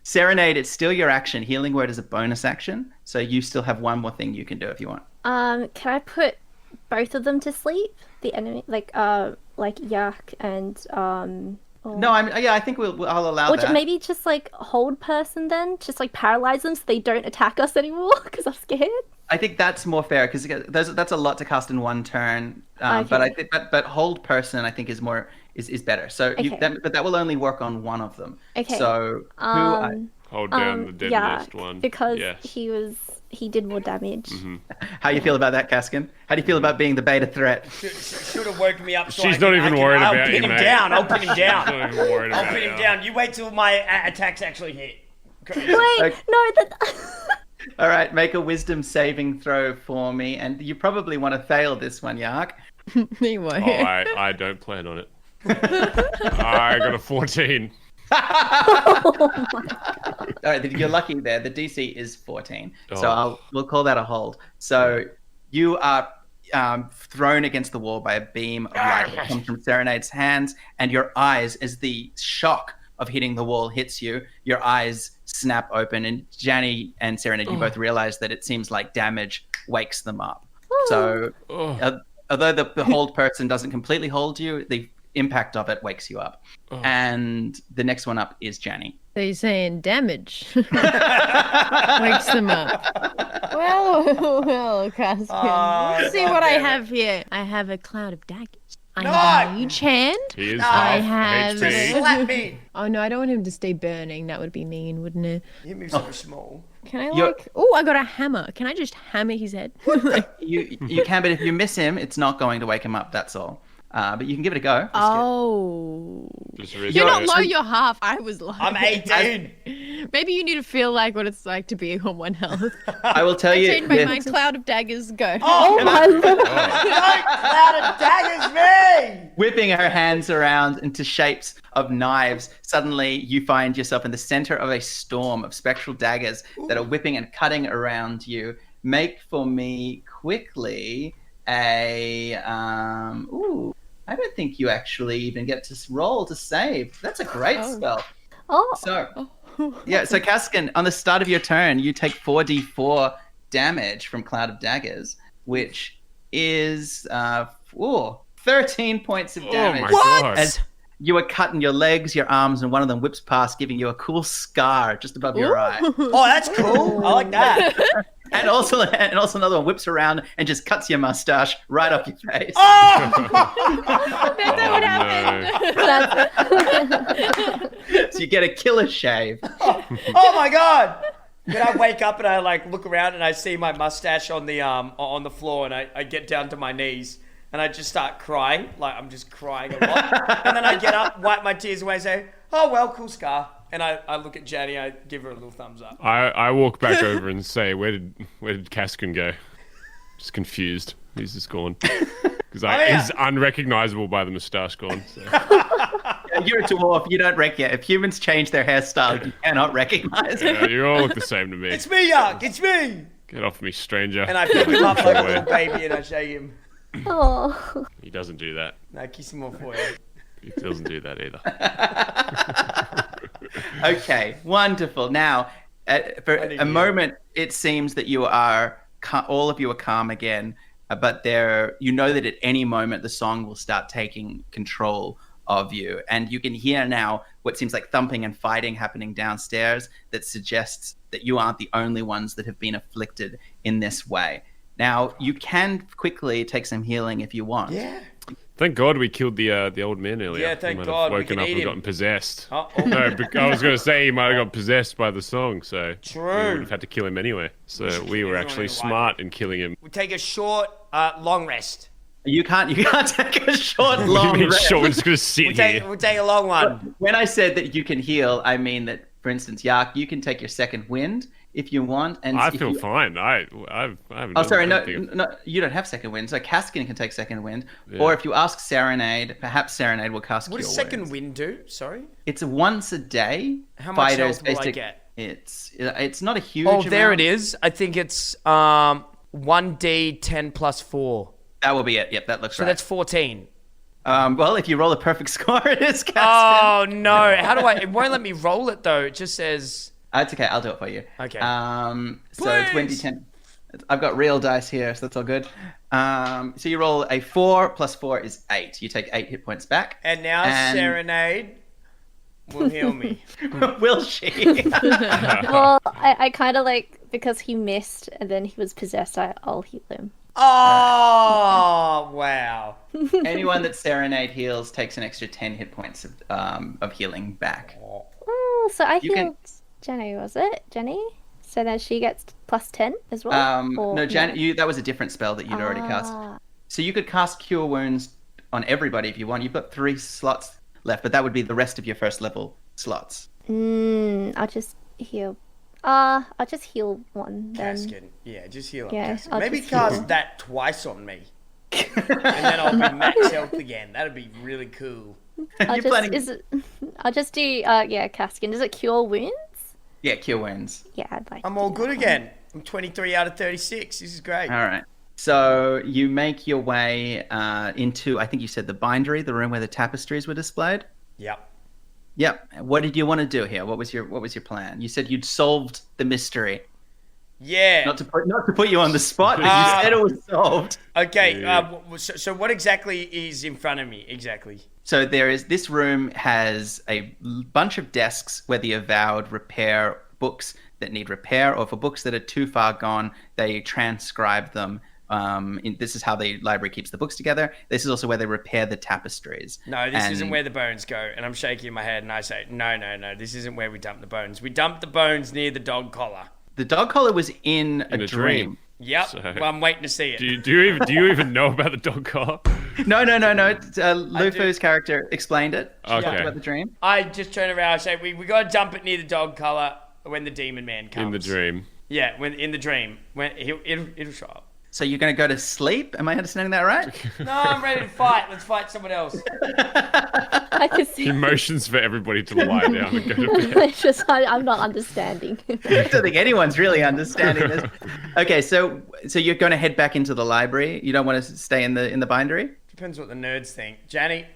Serenade, it's still your action. Healing Word is a bonus action. So you still have one more thing you can do if you want. Can I put both of them to sleep? The enemy, like Yak and No, I think I'll allow that. Maybe just like hold person then, just like paralyze them so they don't attack us anymore because I'm scared. I think that's more fair because that's a lot to cast in one turn. Okay. But hold person I think is better. So but that will only work on one of them. Okay. So Hold down the deadliest one. Because he did more damage. Mm-hmm. How you feel about that, Kaskin? How do you feel about being the beta threat? Should have woken me up. She's not even worried about you, mate. I'll pin him down. She's not even worried I'll about pin you. him down. You wait till my attacks actually hit. Wait, no, All right, make a wisdom saving throw for me, and you probably want to fail this one, Yark. Anyway. Oh, I don't plan on it. I got a 14. Oh my God. All right, you're lucky there. The DC is 14, so we'll call that a hold. So you are thrown against the wall by a beam of light that comes from Serenade's hands, and your eyes, as the shock of hitting the wall hits you, your eyes snap open, and Janny and Serenade, you both realize that it seems like damage wakes them up. So although the hold person doesn't completely hold you, the impact of it wakes you up. And the next one up is Janny. So you're saying damage wakes them up. Well, Kaskin. Let's see what I have here. I have a cloud of daggers. I have a mage hand. He is I half have. HP. Slap me. Oh no, I don't want him to stay burning. That would be mean, wouldn't it? You move so small. Can I Oh, I got a hammer. Can I just hammer his head? You can, but if you miss him, it's not going to wake him up. That's all. But you can give it a go. Oh. You're not low, you're half. I was low. I'm 18. Maybe you need to feel like what it's like to be on 1 health. I will tell you. Change my mind. Cloud of daggers, go. Oh my Lord. Cloud of daggers, me! Whipping her hands around into shapes of knives, suddenly you find yourself in the center of a storm of spectral daggers that are whipping and cutting around you. Make for me quickly I don't think you actually even get to roll to save. That's a great spell. So Kaskin, on the start of your turn, you take 4d4 damage from Cloud of Daggers, which is 13 points of damage. Oh my God. As you are cut in your legs, your arms, and one of them whips past, giving you a cool scar just above your eye. Oh, that's cool. I like that. And also another one whips around and just cuts your mustache right off your face. That's what happened. So you get a killer shave. Oh my God. Then I wake up and I look around and I see my mustache on the floor, and I get down to my knees and I just start crying. I'm just crying a lot. And then I get up, wipe my tears away, and say, "Oh well, cool scar." And I look at Janny, I give her a little thumbs up. I walk back over and say, where did Kaskin go? Just confused. He's just gone. Because he's unrecognizable by the moustache gone. So. You're a dwarf. You don't recognize. If humans change their hairstyle, you cannot recognize it. You all look the same to me. It's me, Yark. It's me. Get off me, stranger. And I pick him up like a little baby and I shake him. Oh. He doesn't do that. No, kiss him off for you. He doesn't do that either. Okay, wonderful. Now, for a moment, it seems that you are all of you are calm again, but you know that at any moment the song will start taking control of you, and you can hear now what seems like thumping and fighting happening downstairs that suggests that you aren't the only ones that have been afflicted in this way. Now, you can quickly take some healing if you want. Yeah. Thank God we killed the old man earlier. Yeah, thank he might God, we have woken can up eat and him. gotten possessed. Oh, No, I was going to say he might have got possessed by the song, so True. we would have had to kill him anyway. So should we kill were everyone actually in the smart in killing him. We take a short, long rest. You can't take a short, What do you long mean rest. short? We're just going to sit here. We'll take a long one. When I said that you can heal, I mean that, for instance, Yark, you can take your second wind if you want. And I if feel you... fine. I haven't. Oh, sorry, no, anything. no, you don't have second wind. So Caskin can take second wind, Yeah. or if you ask Serenade, perhaps Serenade will cast What Cure does second Wounds. wind do? Sorry. It's once a day. How much Fighters health will I basic- get? It's not a huge. Oh, there it amount. is. I think it's 1d10 plus 4. That will be it. Yep, that looks So right. that's 14. Well, if you roll a perfect score, it is Caskin. Oh, no. How do I... It won't let me roll it, though. It just says... It's okay. I'll do it for you. Okay. So it's Please. 1d10. I've got real dice here, so that's all good. So you roll a 4 plus 4 is 8. You take 8 hit points back. And now Serenade will heal me. Will she? Well, I kind of like, because he missed and then he was possessed, I'll heal him. Oh, wow. Anyone that Serenade heals takes an extra 10 hit points of healing back. Oh, so I You can- healed Jenny, was it? Jenny? So then she gets plus 10 as well? Or No, that was a different spell that you'd already cast. So you could cast Cure Wounds on everybody if you want. You've got 3 slots left, but that would be the rest of your first level slots. I'll just heal. I'll just heal one then. Caskin. Yeah, just heal up Yeah, Caskin. I'll Maybe just heal cast him. that twice on me. And then I'll be max health again. That'd be really cool. I'll just do Caskin. Does it cure wounds? Yeah, Cure Wounds. Yeah, I'd like. I'm to all do good that again. I'm 23 out of 36. This is great. All right. So you make your way into, I think you said the bindery, the room where the tapestries were displayed. Yep. Yep. What did you want to do here? What was your plan? You said you'd solved the mystery. Yeah. Not to put you on the spot, but you said it was solved. Okay. So what exactly is in front of me? Exactly. So this room has a bunch of desks where the Avowed repair books that need repair, or for books that are too far gone, they transcribe them. This is how the library keeps the books together. This is also where they repair the tapestries. No, this isn't where the bones go. And I'm shaking my head and I say, no. This isn't where we dump the bones. We dump the bones near the dog collar. The dog collar was in a dream. Yep. So- Well, I'm waiting to see it. Do you even know about the dog collar? No. Lufu's character explained it. She Okay. talked about the dream. I just turn around and say, we got to dump it near the dog collar when the demon man comes. In the dream. Yeah, in the dream. When it'll show up. So you're going to go to sleep? Am I understanding that right? No, I'm ready to fight. Let's fight someone else. I can see. Emotions for everybody to lie down and go to bed. It's just I'm not understanding. I don't think anyone's really understanding this. Okay, so you're going to head back into the library. You don't want to stay in the bindery? Depends what the nerds think. Janny,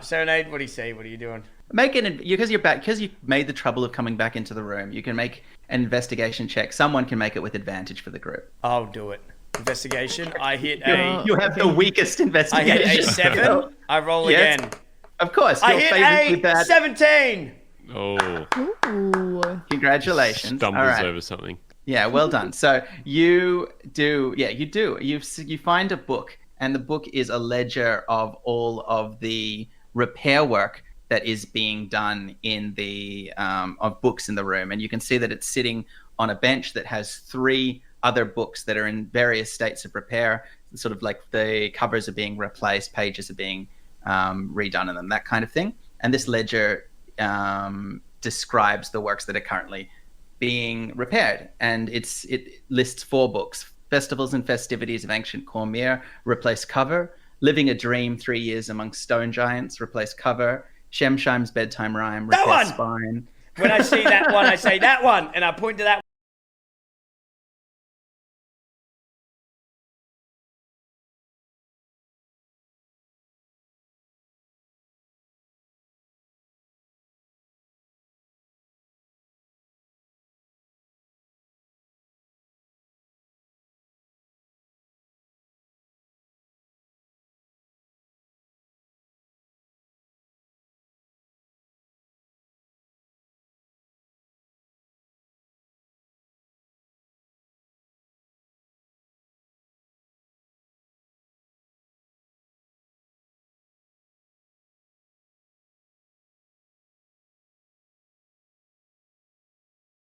Serenade, what do you see? What are you doing? Because you're back, because you made the trouble of coming back into the room. You can make an investigation check. Someone can make it with advantage for the group. I'll do it. Investigation. I hit You have the weakest I investigation. hit a 7. I roll Yes. again. Of course, I you're hit favorably a bad. 17. Oh, Ooh. Congratulations. stumbles All right. over something. Yeah, well done. So you do. You find a book, and the book is a ledger of all of the repair work that is being done in the of books in the room, and you can see that it's sitting on a bench that has 3 other books that are in various states of repair. Sort of like the covers are being replaced, pages are being redone in them, that kind of thing. And this ledger describes the works that are currently being repaired, and it lists 4 books: Festivals and Festivities of Ancient Cormier, replace cover; Living a Dream, 3 Years Among Stone Giants, replace cover; Shemshime's Bedtime Rhyme, That repair one! spine. When I see that one, I say that one, and I point to that